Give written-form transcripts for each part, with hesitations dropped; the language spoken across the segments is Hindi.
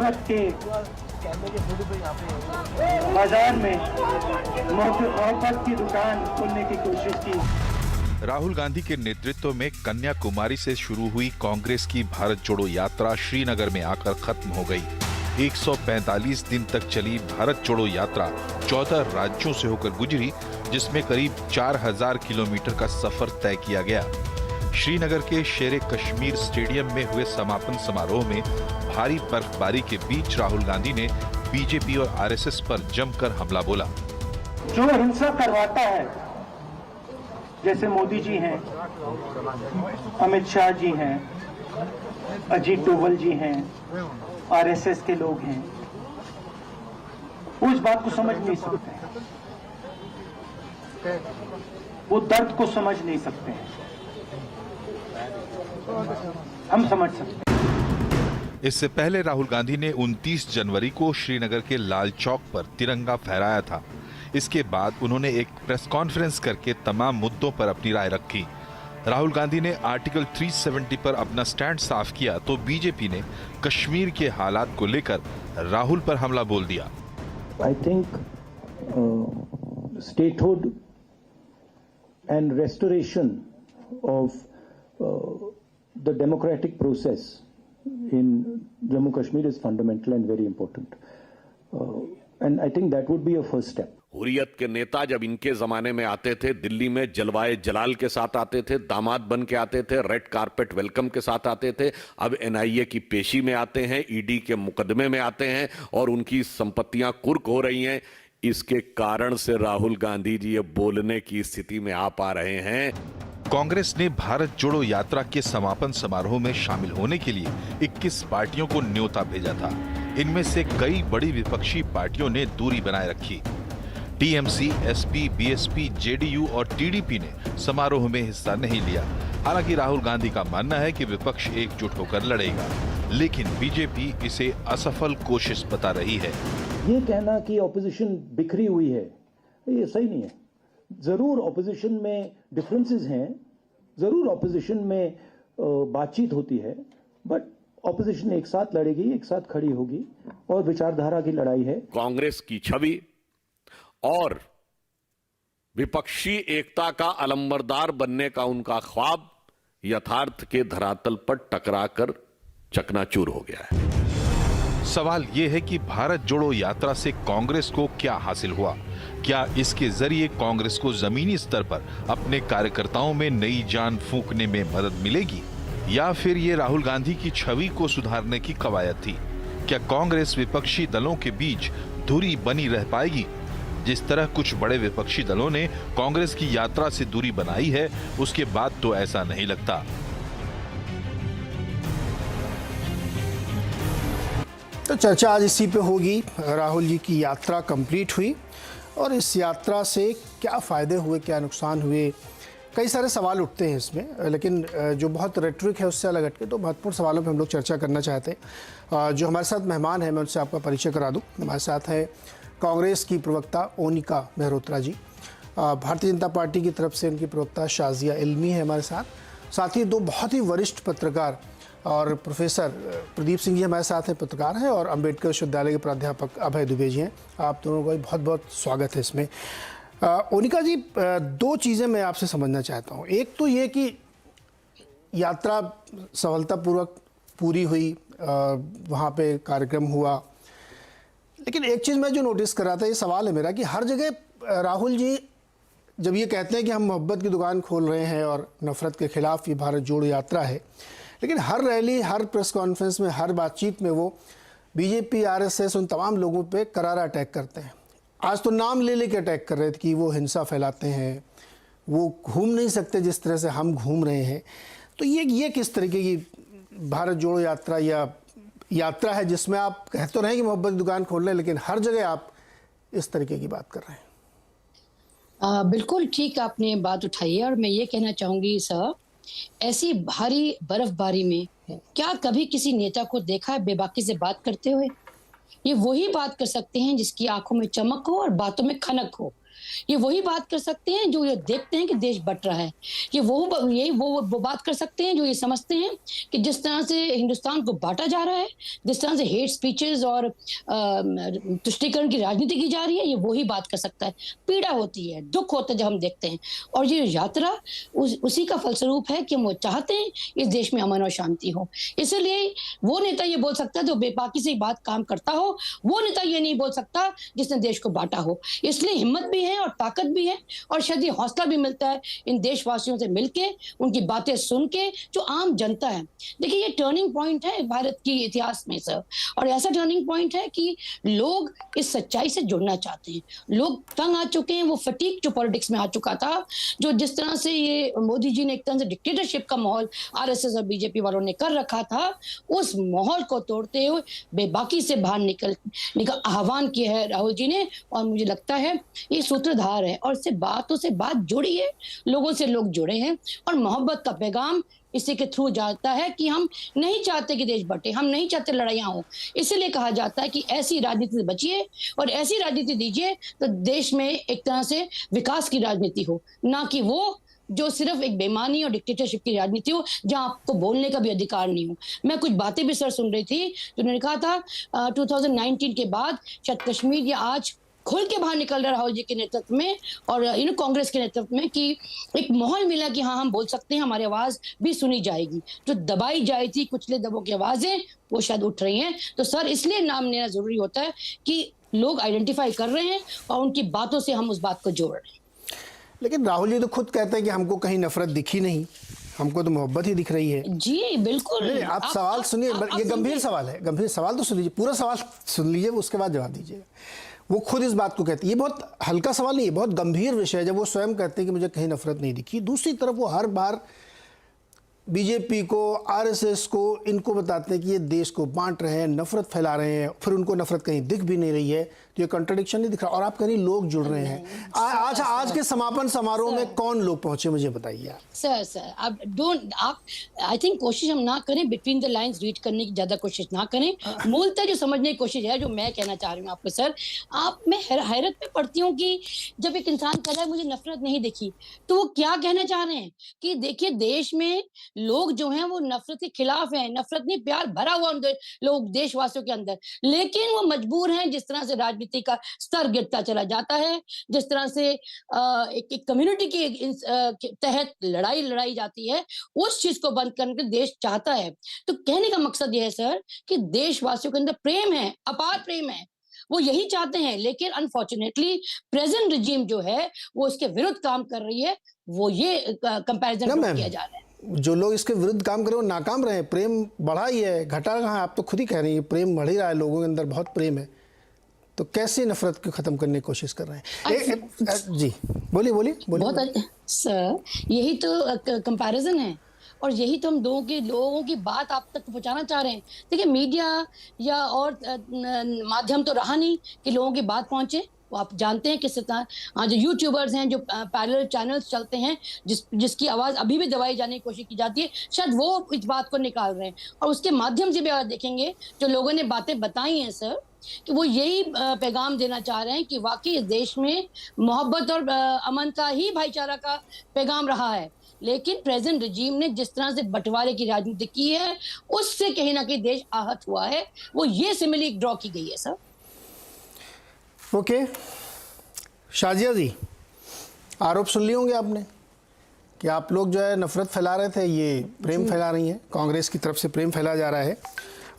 नफरत के बाजार में मोहब्बत की दुकान खोलने की कोशिश की। राहुल गांधी के नेतृत्व में कन्याकुमारी से शुरू हुई कांग्रेस की भारत जोड़ो यात्रा श्रीनगर में आकर खत्म हो गई। 145 दिन तक चली भारत जोड़ो यात्रा 14 राज्यों से होकर गुजरी, जिसमें करीब 4000 किलोमीटर का सफर तय किया गया। श्रीनगर के शेरे कश्मीर स्टेडियम में हुए समापन समारोह में भारी बर्फबारी के बीच राहुल गांधी ने बीजेपी और आरएसएस पर जमकर हमला बोला। जो हिंसा करवाता है, जैसे मोदी जी हैं, अमित शाह जी हैं, अजीत डोभाल जी हैं, आरएसएस के लोग हैं, वो इस बात को समझ नहीं सकते, वो दर्द को समझ नहीं सकते हैं। हम समझ सकते हैं। इससे पहले राहुल गांधी ने 29 जनवरी को श्रीनगर के लाल चौक पर तिरंगा फहराया था। इसके बाद उन्होंने एक प्रेस कॉन्फ्रेंस करके तमाम मुद्दों पर अपनी राय रखी। राहुल गांधी ने आर्टिकल 370 पर अपना स्टैंड साफ किया तो बीजेपी ने कश्मीर के हालात को लेकर राहुल पर हमला बोल दिया। I think statehood and restoration of the democratic process in Jammu Kashmir is fundamental and very important. And I think that would be a first step. Hurriyat के नेता जब इनके जमाने में आते थे, दिल्ली में जलवाए जलाल के साथ आते थे, दामाद बन के आते थे, रेड कारपेट वेलकम के साथ आते थे, अब एनआईए की पेशी में आते हैं, ईडी के मुकदमे में आते हैं और उनकी संपत्तियां कुर्क हो रही हैं। इसके कारण से राहुल गांधी जी ये बोलने की स्थिति में आ पा रहे हैं। कांग्रेस ने भारत जोड़ो यात्रा के समापन समारोह में शामिल होने के लिए 21 पार्टियों को न्योता भेजा था। इनमें से कई बड़ी विपक्षी पार्टियों ने दूरी बनाए रखी। टीएमसी, एसपी, बीएसपी, जेडीयू और टीडीपी ने समारोह में हिस्सा नहीं लिया। हालांकि राहुल गांधी का मानना है कि विपक्ष एकजुट होकर लड़ेगा, लेकिन बीजेपी इसे असफल कोशिश बता रही है। ये कहना कि ऑपोजिशन बिखरी हुई है, ये सही नहीं है। जरूर ऑपोजिशन में डिफरेंसेस हैं, जरूर ऑपोजिशन में बातचीत होती है, बट ऑपोजिशन एक साथ लड़ेगी, एक साथ खड़ी होगी और विचारधारा की लड़ाई है। कांग्रेस की छवि और विपक्षी एकता का अलंबरदार बनने का उनका ख्वाब यथार्थ के धरातल पर टकराकर चकनाचूर हो गया है। सवाल यह है कि भारत जोड़ो यात्रा से कांग्रेस को क्या हासिल हुआ? क्या इसके जरिए कांग्रेस को जमीनी स्तर पर अपने कार्यकर्ताओं में नई जान फूंकने में मदद मिलेगी, या फिर ये राहुल गांधी की छवि को सुधारने की कवायद थी? क्या कांग्रेस विपक्षी दलों के बीच दूरी बनी रह पाएगी? जिस तरह कुछ बड़े विपक्षी दलों ने कांग्रेस की यात्रा से दूरी बनाई है, उसके बाद तो ऐसा नहीं लगता। तो चर्चा आज इसी पे होगी। राहुल जी की यात्रा कंप्लीट हुई और इस यात्रा से क्या फ़ायदे हुए, क्या नुकसान हुए, कई सारे सवाल उठते हैं इसमें, लेकिन जो बहुत रेटरिक है उससे अलग हटके तो महत्वपूर्ण सवालों पे हम लोग चर्चा करना चाहते हैं। जो हमारे साथ मेहमान हैं, मैं उनसे आपका परिचय करा दूं। हमारे साथ है कांग्रेस की प्रवक्ता ओनिका मेहरोत्रा जी, भारतीय जनता पार्टी की तरफ से उनकी प्रवक्ता शाजिया इल्मी है हमारे साथ ही दो बहुत ही वरिष्ठ पत्रकार और प्रोफेसर प्रदीप सिंह जी हमारे साथ हैं, पत्रकार हैं, और अंबेडकर विश्वविद्यालय के प्राध्यापक अभय दुबे जी हैं। आप दोनों का बहुत बहुत स्वागत है इसमें। ओनिका जी, दो चीज़ें मैं आपसे समझना चाहता हूँ। एक तो ये कि यात्रा सफलतापूर्वक पूरी हुई, वहाँ पे कार्यक्रम हुआ, लेकिन एक चीज़ मैं जो नोटिस कर रहा था, ये सवाल है मेरा कि हर जगह राहुल जी जब ये कहते हैं कि हम मोहब्बत की दुकान खोल रहे हैं और नफ़रत के खिलाफ ये भारत जोड़ो यात्रा है, लेकिन हर रैली, हर प्रेस कॉन्फ्रेंस में, हर बातचीत में वो बीजेपी, आरएसएस, उन तमाम लोगों पे करारा अटैक करते हैं। आज तो नाम ले लेके अटैक कर रहे थे कि वो हिंसा फैलाते हैं, वो घूम नहीं सकते जिस तरह से हम घूम रहे हैं। तो ये किस तरीके की भारत जोड़ो यात्रा या यात्रा है जिसमें आप कह तो रहे हैं कि मोहब्बत की दुकान खोल रहे हैं, लेकिन हर जगह आप इस तरीके की बात कर रहे हैं? बिल्कुल ठीक आपने बात उठाई है और मैं ये कहना चाहूंगी सर, ऐसी भारी बर्फबारी में क्या कभी किसी नेता को देखा है बेबाकी से बात करते हुए? ये वही बात कर सकते हैं जिसकी आंखों में चमक हो और बातों में खनक हो। ये वही बात कर सकते हैं जो ये देखते हैं कि देश बट रहा है। ये वो बात कर सकते हैं जो ये समझते हैं कि जिस तरह से हिंदुस्तान को बांटा जा रहा है, जिस तरह से हेट स्पीचेस और तुष्टीकरण की राजनीति की जा रही है, ये वही बात कर सकता है। पीड़ा होती है, दुख होता है जब हम देखते हैं। और ये यात्रा उसी का फलस्वरूप है कि हम वो चाहते हैं इस देश में अमन और शांति हो। इसलिए वो नेता ये बोल सकता है जो बेबाकी से बात काम करता हो, वो नेता ये नहीं बोल सकता जिसने देश को बांटा हो। इसलिए हिम्मत भी है और ताकत भी है और शायद ये हौसला भी मिलता है इन देशवासियों से मिलके, उनकी बातें सुन के, जो आम जनता है। देखिए ये टर्निंग पॉइंट है भारत की इतिहास में सर, और ऐसा टर्निंग पॉइंट है कि लोग इस सच्चाई से जुड़ना चाहते हैं। लोग तंग आ चुके हैं, वो फटीक जो पॉलिटिक्स में आ चुका था, जो जिस तरह से ये मोदी जी ने एक तरह से डिक्टेटरशिप का माहौल आरएसएस और बीजेपी वालों ने कर रखा था, उस माहौल को तोड़ते हुए बेबाकी से बाहर निकल आह्वान किया है राहुल जी ने। और मुझे लगता है ये सूत्रधार है और इससे बातों से बात जुड़ी है, लोगों से लोग जुड़े हैं और मोहब्बत का पैगाम इसी के थ्रू जाता है कि हम नहीं चाहते कि देश बटे, हम नहीं चाहते लड़ाइयाँ हो। इसीलिए कहा जाता है कि ऐसी राजनीति से बचिए और ऐसी राजनीति दीजिए तो देश में एक तरह से विकास की राजनीति हो, ना कि वो जो सिर्फ एक बेईमानी और डिक्टेटरशिप की राजनीति हो जहां आपको बोलने का भी अधिकार नहीं हो। मैं कुछ बातें भी सर सुन रही थी जो उन्होंने कहा था 2019 के बाद शायद कश्मीर या आज खुल के बाहर निकल रहा राहुल जी के नेतृत्व में और कांग्रेस के नेतृत्व में कि एक माहौल मिला कि हाँ हम बोल सकते हैं, हमारी आवाज भी सुनी जाएगी। जो दबाई जाई थी कुचले दबों की आवाजें वो शायद उठ रही हैं। तो सर इसलिए नाम लेना जरूरी होता है कि लोग आइडेंटिफाई कर रहे हैं और उनकी बातों से हम उस बात को जोड़ रहे हैं। लेकिन राहुल जी तो खुद कहते हैं कि हमको कहीं नफरत दिखी नहीं, हमको तो मोहब्बत ही दिख रही है। जी बिल्कुल। नहीं, आप सवाल सुनिए, ये गंभीर सवाल है, गंभीर सवाल तो सुन लीजिए, पूरा सवाल सुन लीजिए, उसके बाद जवाब दीजिए। वो खुद इस बात को कहती है, ये बहुत हल्का सवाल नहीं है, बहुत गंभीर विषय है जब वो स्वयं कहते हैं कि मुझे कहीं नफरत नहीं दिखी। दूसरी तरफ वो हर बार बीजेपी को, आरएसएस को, इनको बताते हैं कि ये देश को बांट रहे हैं, नफरत फैला रहे हैं, फिर उनको नफरत कहीं दिख भी नहीं रही है। तो ये कंट्रडिक्शन नहीं दिख रहा। और आप कहीं लोग जुड़ रहे हैं। आज के समापन समारोह में कौन लोग पहुंचे मुझे बताइए आप। सर आप आई थिंक कोशिश हम ना करें, बिटवीन द लाइंस रीड करने की ज्यादा कोशिश ना करें। मूलतः जो समझने की कोशिश है, जो मैं कहना चाह रही हूँ आपको सर, मैं हैरत में पड़ती हूँ कि जब एक इंसान कह रहा है मुझे नफरत नहीं दिखी, तो वो क्या कहना चाह रहे हैं कि देखिए देश में लोग जो हैं वो नफरत के खिलाफ हैं, नफरत नहीं प्यार भरा हुआ लोग देशवासियों के अंदर, लेकिन वो मजबूर हैं जिस तरह से राजनीति का स्तर गिरता चला जाता है, जिस तरह से एक कम्युनिटी के तहत लड़ाई जाती है, उस चीज को बंद करने के देश चाहता है। तो कहने का मकसद यह है सर कि देशवासियों के अंदर प्रेम है, अपार प्रेम है, वो यही चाहते हैं। लेकिन अनफॉर्चुनेटली प्रेजेंट रिजीम जो है वो इसके विरुद्ध काम कर रही है। वो ये कंपैरिजन किया जा रहा है। जो लोग इसके विरुद्ध काम करे वो नाकाम रहे। प्रेम बढ़ा ही है, घटा कहाँ? आप तो खुद ही कह रही हैं प्रेम बढ़ ही रहा है, लोगों के अंदर बहुत प्रेम है। तो कैसे नफरत को खत्म करने की कोशिश कर रहे हैं? जी बोलिए। बहुत सर, यही तो कंपैरिजन है और यही तो हम लोगों की बात आप तक पहुंचाना चाह रहे हैं। देखिए मीडिया या और माध्यम तो रहा नहीं कि लोगों की बात पहुंचे। आप जानते हैं किस तरह जो यूट्यूबर्स हैं, जो पैरेलल चैनल्स चलते हैं, जिसकी आवाज़ अभी भी दबाई जाने की कोशिश की जाती है, शायद वो इस बात को निकाल रहे हैं। और उसके माध्यम से भी अगर देखेंगे जो लोगों ने बातें बताई हैं सर, कि वो यही पैगाम देना चाह रहे हैं कि वाकई इस देश में मोहब्बत और अमन का ही, भाईचारा का पैगाम रहा है। लेकिन प्रेजेंट रजीम ने जिस तरह से बंटवारे की राजनीति की है, उससे कहीं ना कहीं देश आहत हुआ है। वो ये सिमिली ड्रॉ की गई है सर। ओके शाजिया जी, आरोप सुन लिए होंगे आपने कि आप लोग जो है नफरत फैला रहे थे, ये प्रेम फैला रही हैं, कांग्रेस की तरफ से प्रेम फैलाया जा रहा है।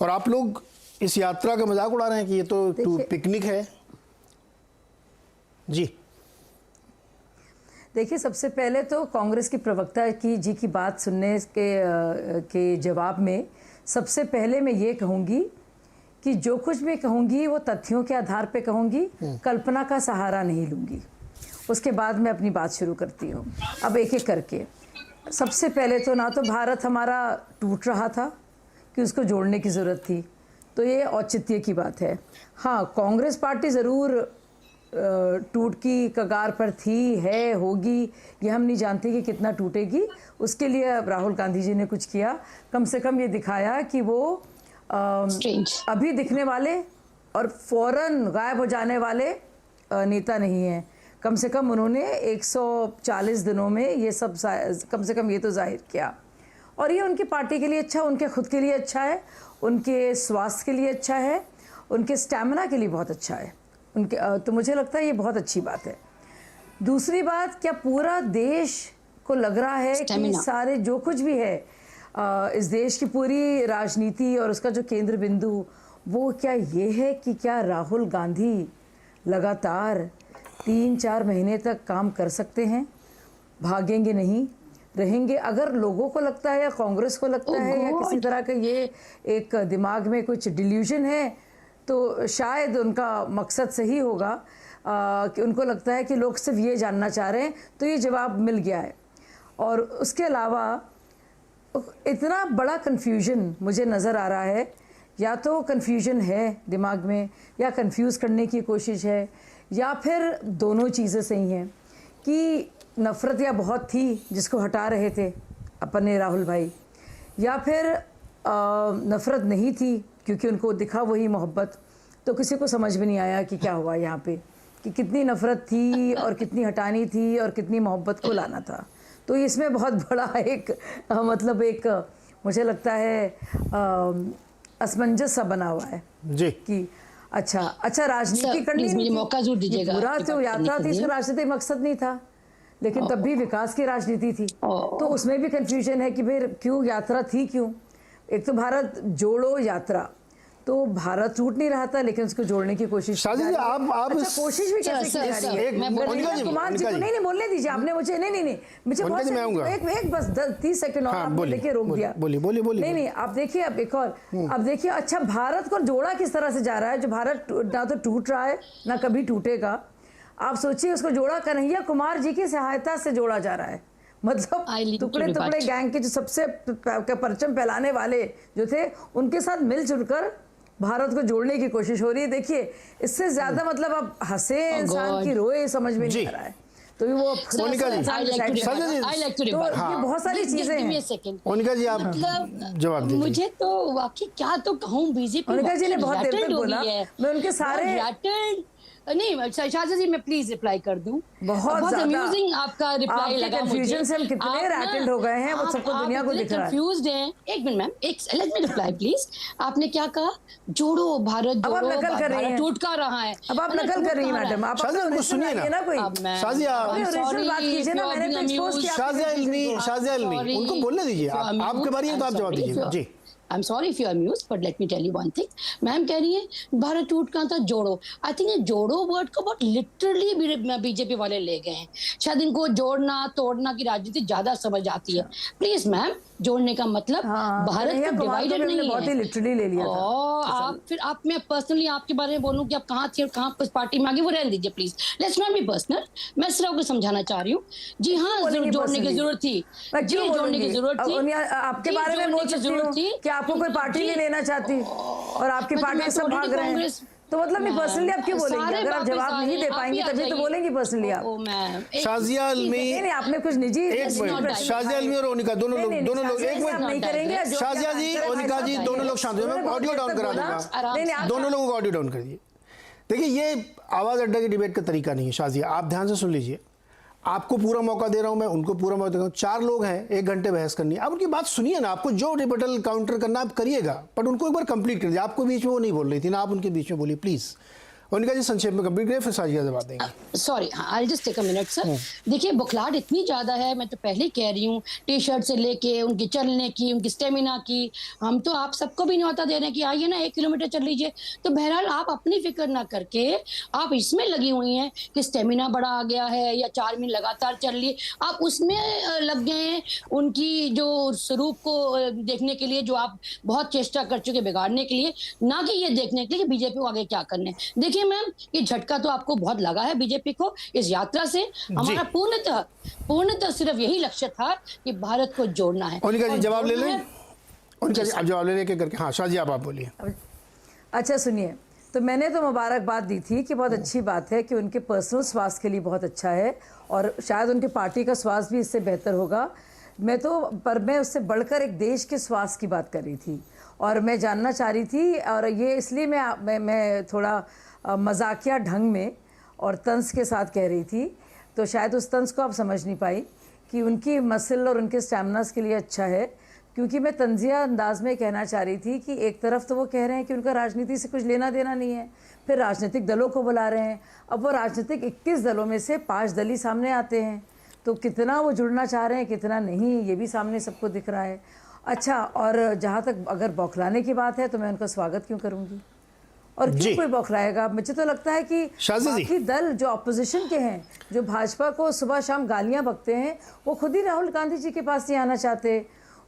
और आप लोग इस यात्रा का मजाक उड़ा रहे हैं कि ये तो पिकनिक है। जी देखिए, सबसे पहले तो कांग्रेस की प्रवक्ता की बात सुनने के जवाब में सबसे पहले मैं ये कहूँगी कि जो कुछ भी कहूँगी वो तथ्यों के आधार पे कहूँगी, कल्पना का सहारा नहीं लूँगी। उसके बाद मैं अपनी बात शुरू करती हूँ। अब एक एक करके, सबसे पहले तो ना तो भारत हमारा टूट रहा था कि उसको जोड़ने की ज़रूरत थी, तो ये औचित्य की बात है। हाँ, कांग्रेस पार्टी ज़रूर टूट की कगार पर थी, है, होगी, ये हम नहीं जानते कि कितना टूटेगी। उसके लिए राहुल गांधी जी ने कुछ किया, कम से कम ये दिखाया कि वो अभी दिखने वाले और फौरन गायब हो जाने वाले नेता नहीं हैं। कम से कम उन्होंने 140 दिनों में ये सब कम से कम ये तो जाहिर किया, और ये उनकी पार्टी के लिए अच्छा, उनके खुद के लिए अच्छा है, उनके स्वास्थ्य के लिए अच्छा है, उनके स्टैमिना के लिए बहुत अच्छा है उनके। तो मुझे लगता है ये बहुत अच्छी बात है। दूसरी बात, क्या पूरा देश को लग रहा है कि सारे जो कुछ भी है इस देश की पूरी राजनीति और उसका जो केंद्र बिंदु वो क्या ये है कि क्या राहुल गांधी लगातार 3-4 महीने तक काम कर सकते हैं, भागेंगे नहीं, रहेंगे? अगर लोगों को लगता है या कांग्रेस को लगता है या किसी तरह का ये एक दिमाग में कुछ डिल्यूजन है, तो शायद उनका मकसद सही होगा कि उनको लगता है कि लोग सिर्फ ये जानना चाह रहे हैं, तो ये जवाब मिल गया है। और उसके अलावा इतना बड़ा कन्फ्यूजन मुझे नज़र आ रहा है, या तो कन्फ्यूजन है दिमाग में या कंफ्यूज करने की कोशिश है, या फिर दोनों चीज़ें सही हैं कि नफ़रत या बहुत थी जिसको हटा रहे थे अपने राहुल भाई, या फिर नफ़रत नहीं थी क्योंकि उनको दिखा वही मोहब्बत। तो किसी को समझ में नहीं आया कि क्या हुआ यहाँ पे, कि कितनी नफ़रत थी और कितनी हटानी थी और कितनी मोहब्बत को लाना था। तो इसमें बहुत बड़ा एक मतलब एक मुझे लगता है असमंजस सा बना हुआ है जी कि अच्छा राजनीति करनी मुझे मौका जरूर दीजिएगा। पूरा तो यात्रा थी, इसका राजनीतिक मकसद नहीं था, लेकिन तब भी विकास की राजनीति थी। तो उसमें भी कंफ्यूजन है कि फिर क्यों यात्रा थी, क्यों? एक तो भारत जोड़ो यात्रा, तो भारत टूट नहीं रहा था लेकिन उसको जोड़ने की कोशिश। शादी जी आप कोशिश भी कैसे की जा रही है? कुमार जी को नहीं बोलने दीजिए, आपने मुझे नहीं मुझे एक बस 30 सेकंड और आपने देखिए रोक दिया। बोलिए नहीं आप देखिए, अब एक और अब देखिए, अच्छा भारत को जोड़ा किस तरह से जा रहा है, जो भारत ना तो टूट रहा है ना कभी टूटेगा। आप सोचिए उसको जोड़ा कन्हैया कुमार जी की सहायता से जोड़ा जा रहा है, मतलब टुकड़े टुकड़े गैंग के जो सबसे परचम फैलाने वाले जो थे उनके साथ मिलजुल कर भारत को जोड़ने की कोशिश हो रही है। देखिए इससे ज्यादा मतलब अब हंसे इंसान की रोए समझ में नहीं आ रहा है। तो वो मोनिका जी, तो ये बहुत सारी चीजें हैं। मोनिका जी आप जवाब दीजिए। मुझे तो वाकई क्या तो कहूँ, बीजेपी मोनिका जी ने बहुत देर तक बोला, मैं उनके सारे नहीं शाजा जी मैं प्लीज रिप्लाई कर दूं। बहुत अम्यूजिंग आपका रिप्लाई लगा मुझे। कंफ्यूजन से हम कितने रैटल्ड हो गए हैं, वो सबको दुनिया को दिख रहा है। कंफ्यूज्ड हैं। एक मिनट मैम, एक लेट मी रिप्लाई प्लीज। आपने क्या कहा? जोड़ो भारत जोड़ो, अब आप नकल कर रही हैं, टूट का रहा है। अब आप नकल कर रही हैं मैडम, आप उनको सुनिए ना कोई शाजिया, ओरिजिनल बात कीजिए ना, मैंने तो एक्सपोज किया। शाजिया इल्मी उनको बोलने दीजिए, आपके बारी है तो आप जवाब दीजिए जी। I'm sorry if you are amused, but let me tell you one thing. Ma'am कह रही है भारत टूट कहाँ था, जोड़ो। आई थिंक ये जोड़ो वर्ड को बहुत लिटरली बीजेपी वाले ले गए हैं। शायद इनको जोड़ना तोड़ना की राजनीति ज्यादा समझ आती है। प्लीज मैम, जोड़ने का मतलब भारत को डिवाइडेड नहीं है। बहुत ही लिटरली ले लिया था। आप फिर आप मैं पर्सनली आपके बारे में बोलूं कि आप कहाँ थे और कहाँ किस पार्टी में आगे, वो रहने दीजिए please. Let's not be personal. मैं सिर्फ आपको समझाना चाह रही हूँ। जी हाँ, जोड़ने की जरूरत थी, जी जोड़ने की जरूरत थी। आपके बारे में बोल सकती हूँ कि आपको कोई पार्टी नहीं लेना चाहती और आपकी पार्टी सब भाग रहे हैं, तो मतलब नहीं पर्सनली आप क्यों बोलेंगे? अगर आप जवाब नहीं दे पाएंगे तभी तो बोलेंगे पर्सनली आप। शाजिया इल्मी, नहीं आपने कुछ निजी, एक मिनट, शाजिया इल्मी और ओनिका दोनों लोग एक मिनट नहीं करेंगे। शाजिया जी, ओनिका जी दोनों लोग शांत हो जाओ, मैं ऑडियो डाउन करा दूंगा, दोनों लोगों को ऑडियो डाउन कर दीजिए। देखिए ये आवाज अड्डा की डिबेट का तरीका नहीं है। शाजिया आप ध्यान से सुन लीजिए, आपको पूरा मौका दे रहा हूं मैं, उनको पूरा मौका दे रहा हूं। 4 लोग हैं, 1 घंटे बहस करनी है, आप उनकी बात सुनिए ना, आपको जो रिबटल काउंटर करना आप करिएगा, बट उनको एक बार कंप्लीट कर दीजिए। आपको बीच में वो नहीं बोल रही थी ना, आप उनके बीच में बोलिए प्लीज। उनका जी संक्षेप में कंप्लीट करें, फिर साजिया जवाब देंगे। Sorry, I just take a minute sir. देखिए बुखलाहट इतनी ज्यादा है, मैं तो पहले कह रही हूँ, टी शर्ट से लेके उनकी चलने की, उनकी स्टेमिना की, हम तो आप सबको भी न्योता दे रहे हैं कि आइए ना 1 किलोमीटर चल लीजिए। तो बहरहाल आप अपनी फिक्र ना करके आप इसमें लगी हुई हैं कि स्टेमिना बड़ा आ गया है या 4 मिनट लगातार चल लिए, आप उसमें लग गए हैं उनकी जो स्वरूप को देखने के लिए, जो आप बहुत चेष्टा कर चुके बिगाड़ने के लिए, ना कि ये देखने के लिए कि बीजेपी को आगे क्या करने। देखिए मैम, ये झटका तो आपको बहुत लगा है बीजेपी को इस यात्रा से। हमारा पूर्णतः सिर्फ यही लक्ष्य था कि भारत को जोड़ना है। ओनिका जी जवाब ले लें, ओनिका जी आप जवाब ले लें करके। हाँ शाजी आप बोलिए। अच्छा सुनिए, तो मैंने तो मुबारकबाद दी थी कि बहुत अच्छी बात है कि उनके पर्सनल स्वास्थ्य के लिए बहुत अच्छा है और शायद उनके पार्टी का स्वास्थ्य भी इससे बेहतर होगा। मैं उससे बढ़कर एक देश के स्वास्थ्य की बात कर रही थी और मैं जानना चाह रही थी, और ये इसलिए मैं थोड़ा मजाकिया ढंग में और तंज के साथ कह रही थी, तो शायद उस तंज को आप समझ नहीं पाई कि उनकी मसल और उनके स्टैमिनास के लिए अच्छा है, क्योंकि मैं तंजिया अंदाज में कहना चाह रही थी कि एक तरफ तो वो कह रहे हैं कि उनका राजनीति से कुछ लेना देना नहीं है, फिर राजनीतिक दलों को बुला रहे हैं। अब वो राजनीतिक 21 दलों में से 5 दल ही सामने आते हैं, तो कितना वो जुड़ना चाह रहे हैं कितना नहीं, ये भी सामने सबको दिख रहा है। अच्छा, और जहाँ तक अगर बौखलाने की बात है तो मैं उनका स्वागत क्यों करूँगी, और क्यों कोई बौखलाएगा। मुझे तो लगता है कि बाकी दल जो अपोजिशन के हैं, जो भाजपा को सुबह शाम गालियां बकते हैं, वो खुद ही राहुल गांधी जी के पास नहीं आना चाहते।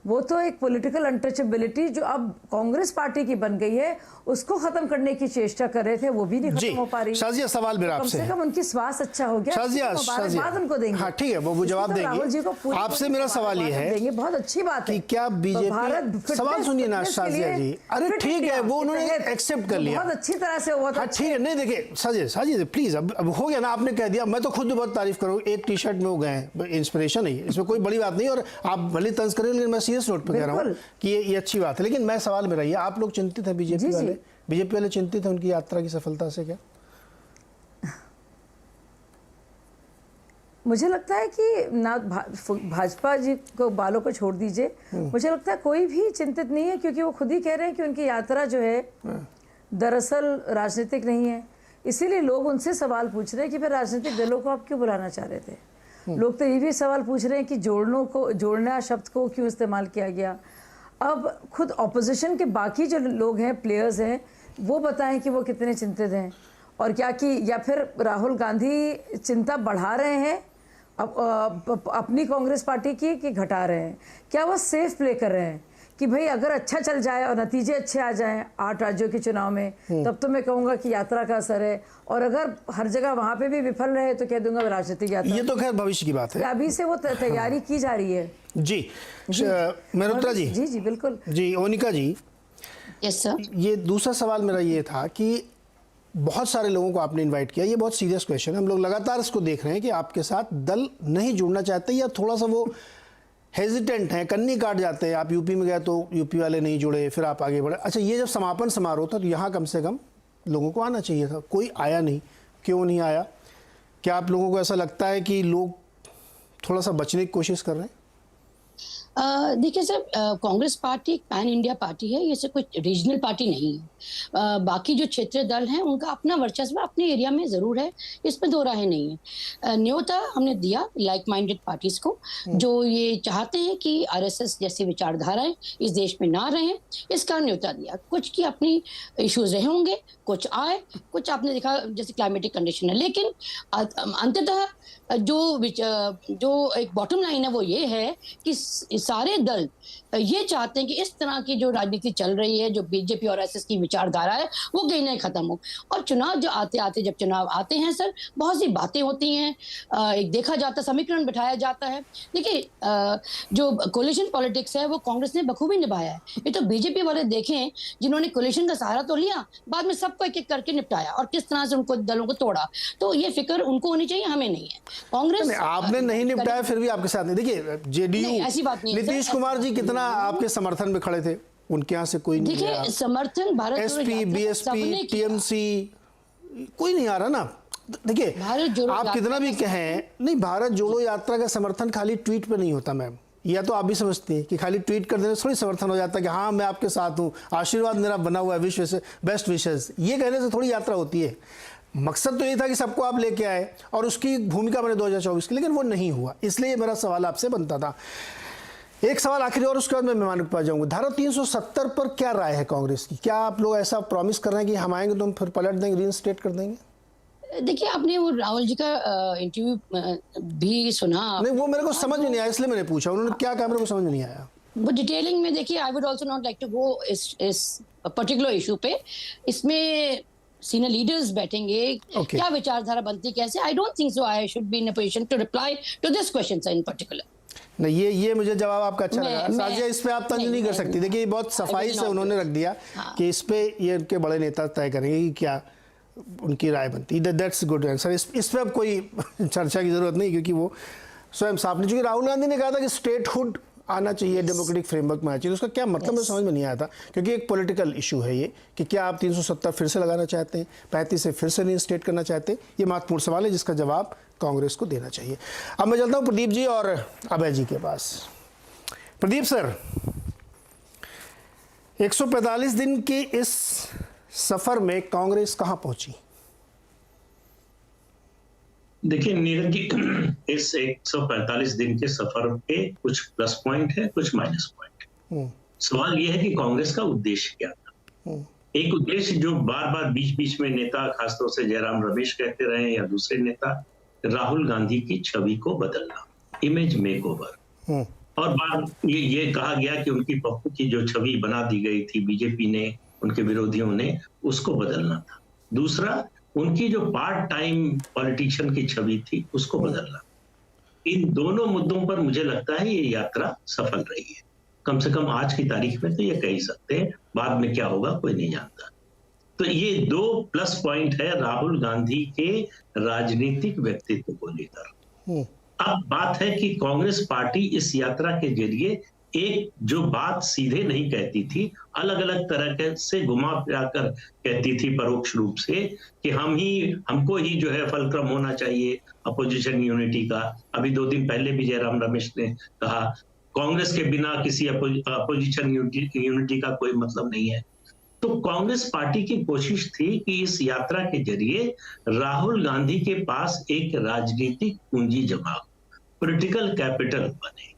वो तो एक पॉलिटिकल अनटचेबिलिटी जो अब कांग्रेस पार्टी की बन गई है, उसको खत्म करने की चेष्टा कर रहे थे, वो भी नहीं खत्म हो पा रही। शाजिया, सवाल मेरा आपसे, कम से कम उनकी स्वास्थ्य अच्छा हो गया, शाजिया उनको देंगे। हाँ ठीक है, वो जवाब देंगे। राहुल जी को आपसे मेरा सवाल ये है, बहुत अच्छी बात है कि क्या बीजेपी, सवाल सुनिए ना शाजिया जी, अरे ठीक है, वो उन्होंने एक्सेप्ट कर लिया, बहुत अच्छी तरह से हुआ था। ठीक है, नहीं देखिए शाजिया प्लीज, अब हो गया ना, आपने कह दिया, मैं तो खुद बहुत तारीफ करूँ, एक टी शर्ट में हो गए, इंस्पिरेशन है, इसमें कोई बड़ी बात नहीं, और आप भले तंज करें, लेकिन मैं सीरियस नोट पर कह रहा हूँ कि ये अच्छी बात है। लेकिन मैं सवाल मेरा ये, आप लोग चिंतित हैं, बीजेपी वाले चिंतित हैं उनकी यात्रा की सफलता से क्या? मुझे लगता है कि ना भाजपा जी को बालों को छोड़ दीजिए, मुझे लगता है कोई भी चिंतित नहीं है, क्योंकि वो खुद ही कह रहे हैं कि उनकी यात्रा जो है दरअसल राजनीतिक नहीं है। इसीलिए लोग उनसे सवाल पूछ रहे हैं कि फिर राजनीतिक दलों को आप क्यों बुलाना चाह रहे थे। लोग तो ये भी सवाल पूछ रहे हैं कि जोड़ना शब्द को क्यों इस्तेमाल किया गया। अब खुद ऑपोजिशन के बाकी जो लोग हैं, प्लेयर्स हैं, वो बताएं कि वो कितने चिंतित हैं, और क्या कि या फिर राहुल गांधी चिंता बढ़ा रहे हैं अपनी कांग्रेस पार्टी की कि घटा रहे हैं। क्या वो सेफ प्ले कर रहे हैं कि भाई अगर अच्छा चल जाए और नतीजे अच्छे आ जाएं 8 राज्यों के चुनाव में, तब तो मैं कहूँगा कि यात्रा का असर है, और अगर हर जगह वहाँ पे भी विफल रहे तो कह दूंगा राजनीतिक यात्रा। ये तो खैर भविष्य की बात है, अभी से वो तैयारी की जा रही है। जी मेहरोत्रा जी, जी बिल्कुल जी। ओनिका जी, यस सर। ये दूसरा सवाल मेरा ये था कि बहुत सारे लोगों को आपने इनवाइट किया, ये बहुत सीरियस क्वेश्चन है, हम लोग लगातार इसको देख रहे हैं कि आपके साथ दल नहीं जुड़ना चाहते या थोड़ा सा वो हेजिटेंट हैं, कन्नी काट जाते हैं। आप यूपी में गए तो यूपी वाले नहीं जुड़े, फिर आप आगे बढ़े। अच्छा, ये जब समापन समारोह था तो यहाँ कम से कम लोगों को आना चाहिए था, कोई आया नहीं, क्यों नहीं आया? क्या आप लोगों को ऐसा लगता है कि लोग थोड़ा सा बचने की कोशिश कर रहे हैं? देखिए सर, कांग्रेस पार्टी एक पैन इंडिया पार्टी है, ये कोई रीजनल पार्टी नहीं है। बाकी जो क्षेत्रीय दल हैं उनका अपना वर्चस्व अपने एरिया में जरूर है, इसमें दो राहें नहीं है। न्योता हमने दिया लाइक माइंडेड पार्टीज को, जो ये चाहते हैं कि आरएसएस जैसी विचारधाराएं इस देश में ना रहें, इसका न्योता दिया। कुछ की अपनी इश्यूज रहे होंगे, कुछ आए, कुछ आपने देखा जैसे क्लाइमेटिक कंडीशन है, लेकिन अंततः जो एक बॉटम लाइन है वो ये है कि सारे दल ये चाहते हैं कि इस तरह की जो राजनीति चल रही है, जो बीजेपी और आरएसएस की विचारधारा है, वो कहीं ना खत्म हो। और चुनाव जो जब चुनाव आते हैं सर, बहुत सी बातें होती हैं, एक देखा जाता समीकरण बिठाया जाता है। देखिए, जो कोलिशन पॉलिटिक्स है वो कांग्रेस ने बखूबी निभाया है। ये तो बीजेपी वाले देखें जिन्होंने कोलिशन का सहारा तो लिया, बाद में सबको एक एक करके निपटाया और किस तरह से उनको दलों को तोड़ा। तो ये फिक्र उनको होनी चाहिए, हमें नहीं है। कांग्रेस आपने नहीं निपटाया, फिर भी आपके साथ नहीं। देखिए, जेडीयू, ऐसी बात नहीं है। नीतीश कुमार जी कितना आपके समर्थन में खड़े थे, उनके यहाँ से कोई नहीं देखिए, समर्थन भारत एसपी, बीएसपी, टीएमसी, कोई नहीं आ रहा ना। देखिए, आप कितना भी कहें, नहीं, भारत जोड़ो यात्रा का समर्थन खाली ट्वीट पे नहीं होता मैम, या तो आप भी समझती हैं कि खाली ट्वीट कर देने से थोड़ी समर्थन हो जाता है कि हाँ मैं आपके साथ हूँ, आशीर्वाद मेरा बना हुआ है, विश बेस्ट विशेष, ये कहने से थोड़ी यात्रा होती है। मकसद तो ये था कि सबको आप लेके आए और उसकी भूमिका बने 2024 की, लेकिन वो नहीं हुआ। इसलिए मेरा सवाल आपसे बनता था। एक सवाल आखिरी और उसके बाद मैं मेहमान के पास जाऊंगा। धारा 370 पर क्या राय है कांग्रेस की? क्या आप लोग ऐसा प्रॉमिस कर रहे हैं कि हम आएंगे तो हम फिर पलट देंगे, रीइंस्टेट कर देंगे? देखिए, आपने वो राहुल जी का इंटरव्यू भी सुना? नहीं, वो मेरे को समझ में नहीं आया, इसलिए मैंने पूछा। उन्होंने क्या कहा मेरे को समझ में नहीं आया। वो डिटेलिंग में देखिए, I would also not like to go इस पर्टिकुलर इशू पे। इसमें सीनियर लीडर्स बैठेंगे, क्या विचारधारा बनती कैसे, I don't think so I should be in a position to reply to this question in particular. नहीं, ये मुझे जवाब आपका अच्छा लगा। साजिया, इस पे आप तंज नहीं कर सकती। देखिए, ये बहुत सफाई से उन्होंने रख दिया कि इस पे ये उनके बड़े नेता तय करेंगे कि क्या उनकी राय बनती है। That's good answer. इस पे अब कोई चर्चा की जरूरत नहीं, क्योंकि वो स्वयं साफ नहीं। चूंकि राहुल गांधी ने कहा था कि स्टेटहुड आना चाहिए, डेमोक्रेटिक फ्रेमवर्क में आना चाहिए। उसका क्या मतलब मुझे समझ में नहीं आया था, क्योंकि एक पॉलिटिकल इशू है ये कि क्या आप 370 फिर से लगाना चाहते हैं, 35 से फिर से रीइंस्टेट करना चाहते हैं? ये महत्वपूर्ण सवाल है जिसका जवाब कांग्रेस को देना चाहिए। अब मैं चलता हूँ प्रदीप जी और अभय जी के पास। प्रदीप सर, 145 दिन के इस सफर में कांग्रेस कहां पहुंची? देखिए नीरज जी, इस 145 दिन के सफर पे कुछ प्लस पॉइंट है, कुछ माइनस पॉइंट। सवाल यह है कि कांग्रेस का उद्देश्य क्या था। एक उद्देश्य जो बार बार बीच बीच में नेता, खासतौर से जयराम रमेश कहते रहे या दूसरे नेता, राहुल गांधी की छवि को बदलना, इमेज मेकओवर। और बार ये कहा गया कि उनकी पप्पू की जो छवि बना दी गई थी बीजेपी ने, उनके विरोधियों ने, उसको बदलना था। दूसरा, उनकी जो पार्ट टाइम पॉलिटिशियन की छवि थी उसको बदलना। इन दोनों मुद्दों पर मुझे लगता है ये यात्रा सफल रही है। कम से कम आज की तारीख में तो ये कह ही सकते हैं, बाद में क्या होगा कोई नहीं जानता। तो ये 2 प्लस पॉइंट है राहुल गांधी के राजनीतिक व्यक्तित्व को लेकर। अब बात है कि कांग्रेस पार्टी इस यात्रा के जरिए एक जो बात सीधे नहीं कहती थी, अलग अलग तरह से घुमा फिरा कर कहती थी परोक्ष रूप से, कि हमको ही जो है फलक्रम होना चाहिए अपोजिशन यूनिटी का। अभी 2 दिन पहले भी जयराम रमेश ने कहा कांग्रेस के बिना किसी अपोजिशन यूनिटी का कोई मतलब नहीं है। तो कांग्रेस पार्टी की कोशिश थी कि इस यात्रा के जरिए राहुल गांधी के पास एक राजनीतिक पूंजी जमा, पॉलिटिकल कैपिटल बने,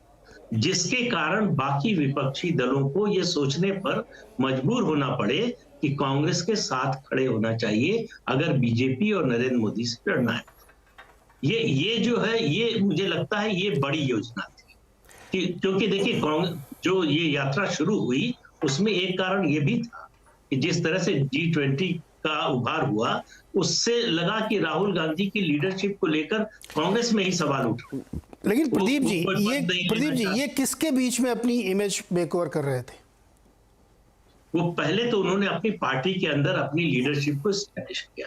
जिसके कारण बाकी विपक्षी दलों को यह सोचने पर मजबूर होना पड़े कि कांग्रेस के साथ खड़े होना चाहिए अगर बीजेपी और नरेंद्र मोदी से लड़ना है। ये जो है, ये मुझे लगता है ये बड़ी योजना थी कि, क्योंकि देखिए कांग्रेस जो ये यात्रा शुरू हुई उसमें एक कारण ये भी था कि जिस तरह से G20 का उभार हुआ, उससे लगा कि राहुल गांधी की लीडरशिप को लेकर कांग्रेस में ही सवाल उठ रहे। लेकिन प्रदीप जी ये किसके बीच में अपनी इमेज मेकओवर कर रहे थे? वो पहले तो उन्होंने अपनी पार्टी के अंदर अपनी लीडरशिप को एस्टैब्लिश किया।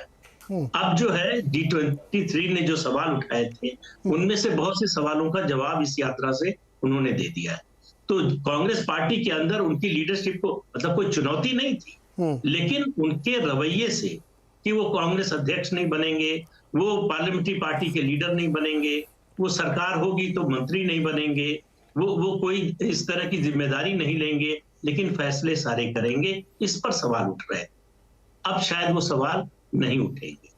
अब जो है G23 ने जो सवाल उठाए थे, उनमें से बहुत से सवालों का जवाब इस यात्रा से उन्होंने दे दिया है। तो कांग्रेस पार्टी के अंदर उनकी लीडरशिप को मतलब कोई चुनौती नहीं थी, लेकिन उनके रवैये से कि वो कांग्रेस अध्यक्ष नहीं बनेंगे, वो पार्लियामेंट्री पार्टी के लीडर नहीं बनेंगे, वो सरकार होगी तो मंत्री नहीं बनेंगे, वो कोई इस तरह की जिम्मेदारी नहीं लेंगे, लेकिन फैसले सारे करेंगे, इस पर सवाल उठ रहे हैं। अब शायद वो सवाल नहीं उठेंगे।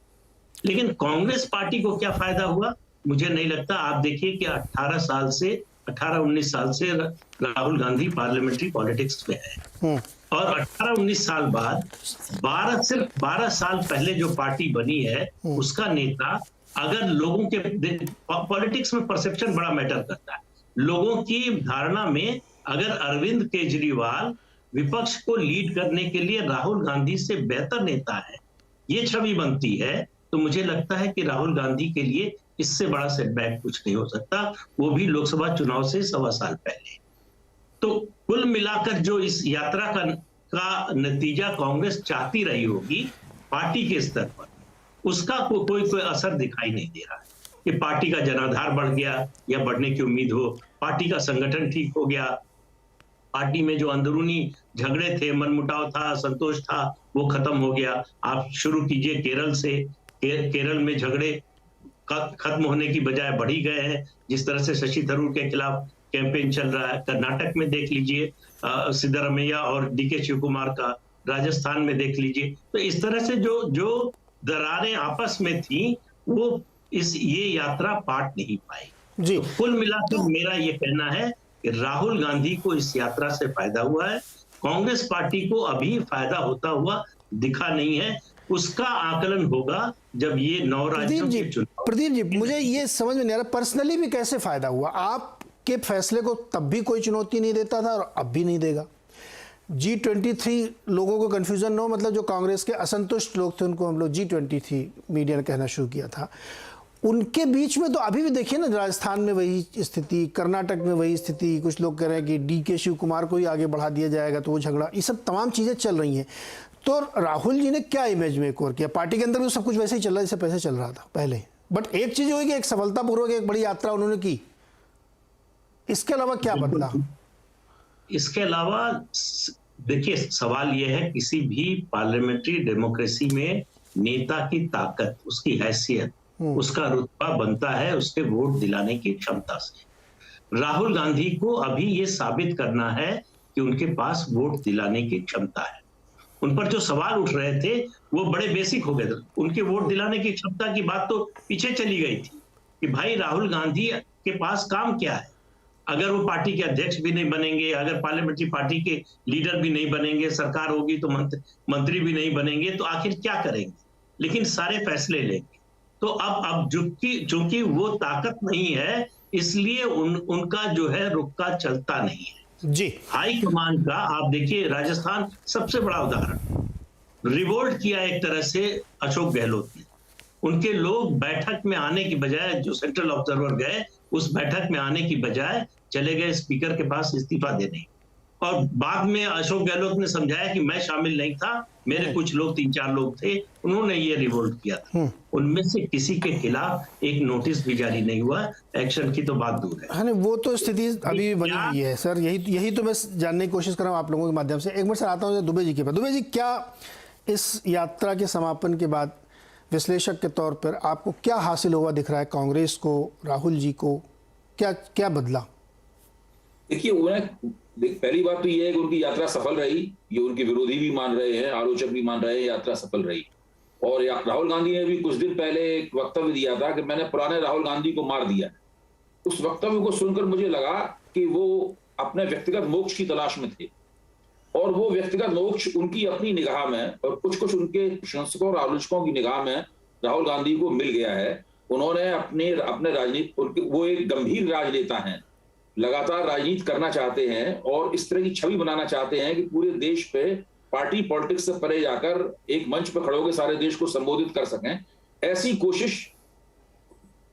लेकिन कांग्रेस पार्टी को क्या फायदा हुआ, मुझे नहीं लगता। आप देखिए कि 18-19 साल से राहुल गांधी पार्लियामेंट्री पॉलिटिक्स में है, और 18-19 साल बाद सिर्फ 12 साल पहले जो पार्टी बनी है उसका नेता, अगर लोगों के पॉलिटिक्स में परसेप्शन बड़ा मैटर करता है, लोगों की धारणा में अगर अरविंद केजरीवाल विपक्ष को लीड करने के लिए राहुल गांधी से बेहतर नेता है, ये छवि बनती है, तो मुझे लगता है कि राहुल गांधी के लिए इससे बड़ा सेटबैक कुछ नहीं हो सकता, वो भी लोकसभा चुनाव से 1.25 साल पहले। तो कुल मिलाकर जो इस यात्रा का नतीजा कांग्रेस चाहती रही होगी पार्टी के स्तर पर, उसका कोई असर दिखाई नहीं दे रहा है कि पार्टी का जनाधार बढ़ गया या बढ़ने की उम्मीद हो, पार्टी का संगठन ठीक हो गया, पार्टी में जो अंदरूनी झगड़े थे, मनमुटाव था, असंतोष था, वो खत्म हो गया। आप शुरू कीजिए केरल से, केरल में झगड़े खत्म होने की बजाय बढ़ी गए हैं, जिस तरह से शशि थरूर के खिलाफ कैंपेन चल रहा है। कर्नाटक में देख लीजिए सिद्धरमैया और DK शिव कुमार का, राजस्थान में देख लीजिए। तो इस तरह से जो दरारें आपस में थी, वो ये यात्रा पाट नहीं पाई जी। तो कुल मिलाकर मेरा ये कहना है कि राहुल गांधी को इस यात्रा से फायदा हुआ है, कांग्रेस पार्टी को अभी फायदा होता हुआ दिखा नहीं है। उसका आकलन होगा जब ये 9 राज्यों के चुनाव। प्रदीप जी, मुझे ये समझ में नहीं आ रहा पर्सनली भी कैसे फायदा हुआ। आपके फैसले को तब भी कोई चुनौती नहीं देता था और अब भी नहीं देगा। G23 लोगों को कंफ्यूजन न हो, मतलब जो कांग्रेस के असंतुष्ट लोग थे उनको हम लोग G23 मीडिया ने कहना शुरू किया था, उनके बीच में तो अभी भी देखिए ना, राजस्थान में वही स्थिति, कर्नाटक में वही स्थिति, कुछ लोग कह रहे हैं कि DK शिव कुमार को ही आगे बढ़ा दिया जाएगा तो वो झगड़ा, ये सब तमाम चीज़ें चल रही हैं। तो राहुल जी ने क्या इमेज मेकओवर किया? पार्टी के अंदर भी सब कुछ वैसे ही चल रहा है जैसे पैसे चल रहा था पहले, बट एक चीज़ हुई कि एक सफलतापूर्वक एक बड़ी यात्रा उन्होंने की, इसके अलावा क्या बदला? इसके अलावा देखिए, सवाल यह है, किसी भी पार्लियामेंट्री डेमोक्रेसी में नेता की ताकत, उसकी हैसियत, उसका रुतबा बनता है उसके वोट दिलाने की क्षमता से। राहुल गांधी को अभी ये साबित करना है कि उनके पास वोट दिलाने की क्षमता है। उन पर जो सवाल उठ रहे थे वो बड़े बेसिक हो गए थे। उनके वोट दिलाने की क्षमता की बात तो पीछे चली गई थी कि भाई राहुल गांधी के पास काम क्या है। अगर वो पार्टी के अध्यक्ष भी नहीं बनेंगे, अगर पार्लियामेंट्री पार्टी के लीडर भी नहीं बनेंगे, सरकार होगी तो मंत्री भी नहीं बनेंगे, तो आखिर क्या करेंगे? लेकिन सारे फैसले लेंगे। तो अब चूंकि वो ताकत नहीं है, इसलिए उनका जो है रुक्का चलता नहीं है जी। हाई कमान का। आप देखिए, राजस्थान सबसे बड़ा उदाहरण, रिवोल्ट किया एक तरह से अशोक गहलोत ने। उनके लोग बैठक में आने की बजाय, जो सेंट्रल ऑब्जर्वर गए, उस बैठक में आने की बजाय चले गए स्पीकर के पास इस्तीफा देने। और बाद में अशोक गहलोत ने समझाया कि मैं शामिल नहीं था, मेरे कुछ लोग, 3-4 लोग थे, उन्होंने ये रिवोल्ट किया था। उनमें से किसी के खिलाफ एक नोटिस भी जारी नहीं हुआ, एक्शन की तो बात दूर है। हाँ, वो तो स्थिति अभी भी बनी हुई है सर। यही तो मैं जानने की कोशिश कर रहा हूँ आप लोगों के माध्यम से। एक मिनट सर आता हूँ दुबे जी के पास। दुबे जी, क्या इस यात्रा के समापन के बाद विश्लेषक के तौर पर आपको क्या हासिल हुआ दिख रहा है? कांग्रेस को, राहुल जी को क्या बदला? देखिए, पहली बात तो ये है कि उनकी यात्रा सफल रही। ये उनके विरोधी भी मान रहे हैं, आलोचक भी मान रहे हैं, यात्रा सफल रही। और राहुल गांधी ने भी कुछ दिन पहले एक वक्तव्य दिया था कि मैंने पुराने राहुल गांधी को मार दिया। उस वक्तव्य को सुनकर मुझे लगा कि वो अपने व्यक्तिगत मोक्ष की तलाश में थे, और वो व्यक्तिगत मोक्ष उनकी अपनी निगाह में और कुछ उनके प्रशंसकों और आलोचकों की निगाह में राहुल गांधी को मिल गया है। उन्होंने अपने राजनीति, वो एक गंभीर राजनेता हैं, लगातार राजनीति करना चाहते हैं और इस तरह की छवि बनाना चाहते हैं कि पूरे देश पे पार्टी पॉलिटिक्स से परे जाकर एक मंच पर खड़े होकर सारे देश को संबोधित कर सकें। ऐसी कोशिश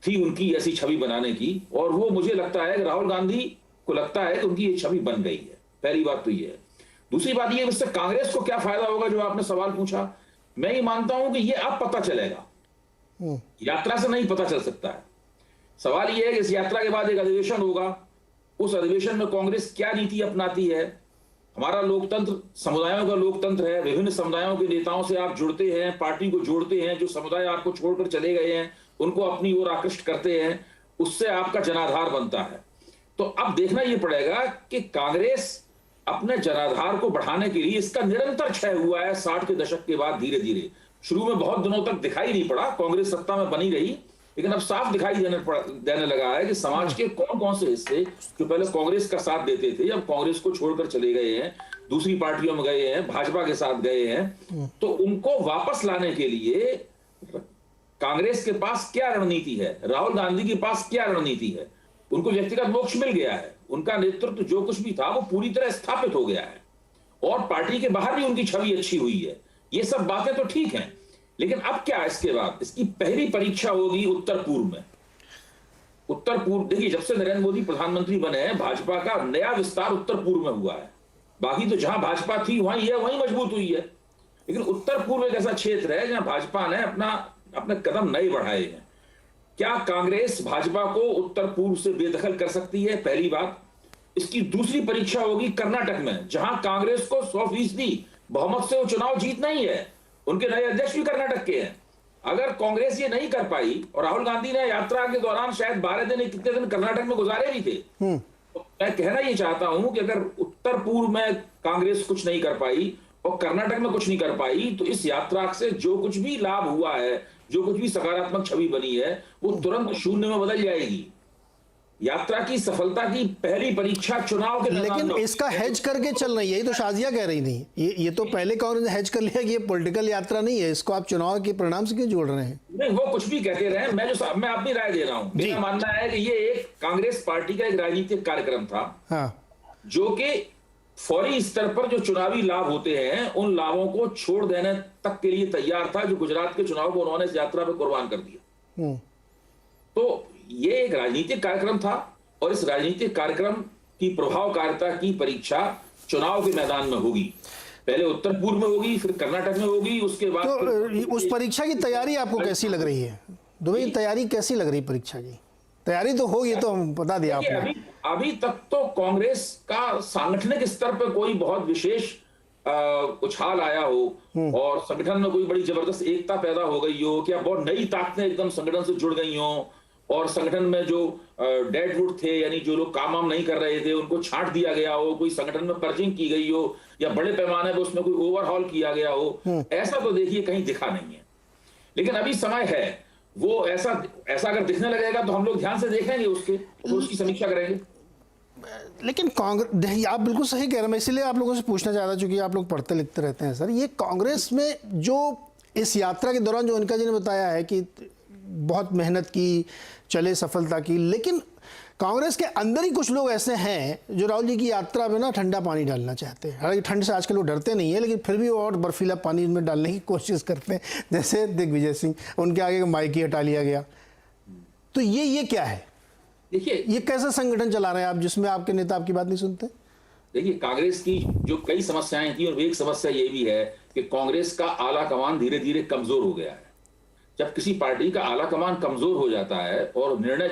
थी उनकी, ऐसी छवि बनाने की। और वो, मुझे लगता है कि राहुल गांधी को लगता है कि उनकी ये छवि बन गई है। पहली बात तो ये है। दूसरी बात ये, इससे कांग्रेस को क्या फायदा होगा, जो आपने सवाल पूछा। मैं ये मानता हूं कि ये अब पता चलेगा, यात्रा से नहीं पता चल सकता है। सवाल ये है कि इस यात्रा के बाद एक अधिवेशन होगा, उस अधिवेशन में कांग्रेस क्या नीति अपनाती है। हमारा लोकतंत्र समुदायों का लोकतंत्र है, विभिन्न समुदायों के नेताओं से आप जुड़ते हैं, पार्टी को जोड़ते हैं, जो समुदाय आपको छोड़कर चले गए हैं उनको अपनी ओर आकृष्ट करते हैं, उससे आपका जनाधार बनता है। तो अब देखना यह पड़ेगा कि कांग्रेस अपने जनाधार को बढ़ाने के लिए, इसका निरंतर क्षय हुआ है 60 के दशक के बाद धीरे धीरे। शुरू में बहुत दिनों तक दिखाई नहीं पड़ा, कांग्रेस सत्ता में बनी रही, लेकिन अब साफ दिखाई देने लगा है कि समाज के कौन कौन से हिस्से जो पहले कांग्रेस का साथ देते थे, अब कांग्रेस को छोड़कर चले गए हैं, दूसरी पार्टियों में गए हैं, भाजपा के साथ गए हैं। तो उनको वापस लाने के लिए कांग्रेस के पास क्या रणनीति है, राहुल गांधी के पास क्या रणनीति है। उनको व्यक्तिगत मोक्ष मिल गया है, उनका नेतृत्व जो कुछ भी था वो पूरी तरह स्थापित हो गया है, और पार्टी के बाहर भी उनकी छवि अच्छी हुई है। ये सब बातें तो ठीक हैं, लेकिन अब क्या इसके बाद? इसकी पहली परीक्षा होगी उत्तर पूर्व में। उत्तर पूर्व, देखिए, जब से नरेंद्र मोदी प्रधानमंत्री बने हैं, भाजपा का नया विस्तार उत्तर पूर्व में हुआ है। बाकी तो जहां भाजपा थी वहीं मजबूत हुई है, लेकिन उत्तर पूर्व एक ऐसा क्षेत्र है जहां भाजपा ने अपने कदम नए बढ़ाए हैं। क्या कांग्रेस भाजपा को उत्तर पूर्व से बेदखल कर सकती है? पहली बात। इसकी दूसरी परीक्षा होगी कर्नाटक में, जहां कांग्रेस को 100% बहुमत से वो चुनाव जीतना ही है। उनके नए अध्यक्ष भी कर्नाटक के हैं। अगर कांग्रेस ये नहीं कर पाई, और राहुल गांधी ने यात्रा के दौरान शायद 12 दिन, कितने दिन कर्नाटक में गुजारे भी थे, तो मैं कहना ये चाहता हूं कि अगर उत्तर पूर्व में कांग्रेस कुछ नहीं कर पाई और कर्नाटक में कुछ नहीं कर पाई, तो इस यात्रा से जो कुछ भी लाभ हुआ है, जो कुछ भी सकारात्मक छवि बनी है, वो तुरंत शून्य में बदल जाएगी। यात्रा की सफलता की पहली परीक्षा चुनाव के, लेकिन इसका हेज करके चल रही है, यही तो शाजिया कह रही थी। ये तो पहले कांग्रेस ने हेज कर लिया कि ये पॉलिटिकल यात्रा नहीं है, इसको आप चुनाव के परिणाम से क्यों जोड़ रहे हैं? नहीं, वो कुछ भी कहते रहे, मैं अपनी राय दे रहा हूं। मेरा मानना है कि ये एक कांग्रेस पार्टी का एक राजनीतिक कार्यक्रम था, हाँ, जो कि फौरी स्तर पर जो चुनावी लाभ होते हैं, उन लाभों को छोड़ देने तक के लिए तैयार था, जो गुजरात के चुनाव को उन्होंने इस यात्रा पर कुर्बान कर दिया। तो ये एक राजनीतिक कार्यक्रम था, और इस राजनीतिक कार्यक्रम की प्रभावकारिता की परीक्षा चुनाव के मैदान में होगी। पहले उत्तर पूर्व में होगी, फिर कर्नाटक में होगी, उसके बाद तो उस परीक्षा की तैयारी आपको कैसी लग रही है? दुबे, तैयारी कैसी लग रही? परीक्षा की तैयारी तो होगी, तो हम बता दिया आपने। अभी तक तो कांग्रेस का सांगठनिक स्तर पर कोई बहुत विशेष उछाल आया हो और संगठन में कोई बड़ी जबरदस्त एकता पैदा हो गई हो, क्या बहुत नई ताकतें एकदम संगठन से जुड़ गई हो और संगठन में जो डेडवुड थे, यानी जो लोग काम नहीं कर रहे थे, उनको छांट दिया गया हो, कोई संगठन में पर्जिंग की गई हो या बड़े पैमाने पर उसमें कोई ओवरहॉल किया गया हो, ऐसा तो देखिए कहीं दिखा नहीं है। लेकिन अभी समय है, वो ऐसा अगर दिखने लगेगा तो हम लोग ध्यान से देखेंगे उसकी समीक्षा करेंगे। लेकिन कांग्रेस, आप बिल्कुल सही कह रहे हैं, मैं इसीलिए आप लोगों से पूछना चाहता चूंकि आप लोग पढ़ते लिखते रहते हैं सर, ये कांग्रेस में जो इस यात्रा के दौरान जो उनका जी ने बताया है कि बहुत मेहनत की, चले सफलता की, लेकिन कांग्रेस के अंदर ही कुछ लोग ऐसे हैं जो राहुल जी की यात्रा में ना ठंडा पानी डालना चाहते हैं। हालांकि ठंड से आजकल वो डरते नहीं है, लेकिन फिर भी वो और बर्फीला पानी इनमें डालने की कोशिश करते हैं, जैसे दिग्विजय सिंह, उनके आगे माइक ही हटा लिया गया। तो ये क्या है? देखिए, ये कैसा संगठन चला रहे हैं आप जिसमें आपके नेता आपकी बात नहीं सुनते? देखिए, कांग्रेस की जो कई समस्याएं थी और एक समस्या ये भी है कि कांग्रेस का आला कमान धीरे धीरे कमजोर हो गया है। जब किसी पार्टी का आला कमान कमजोर हो जाता है और निर्णय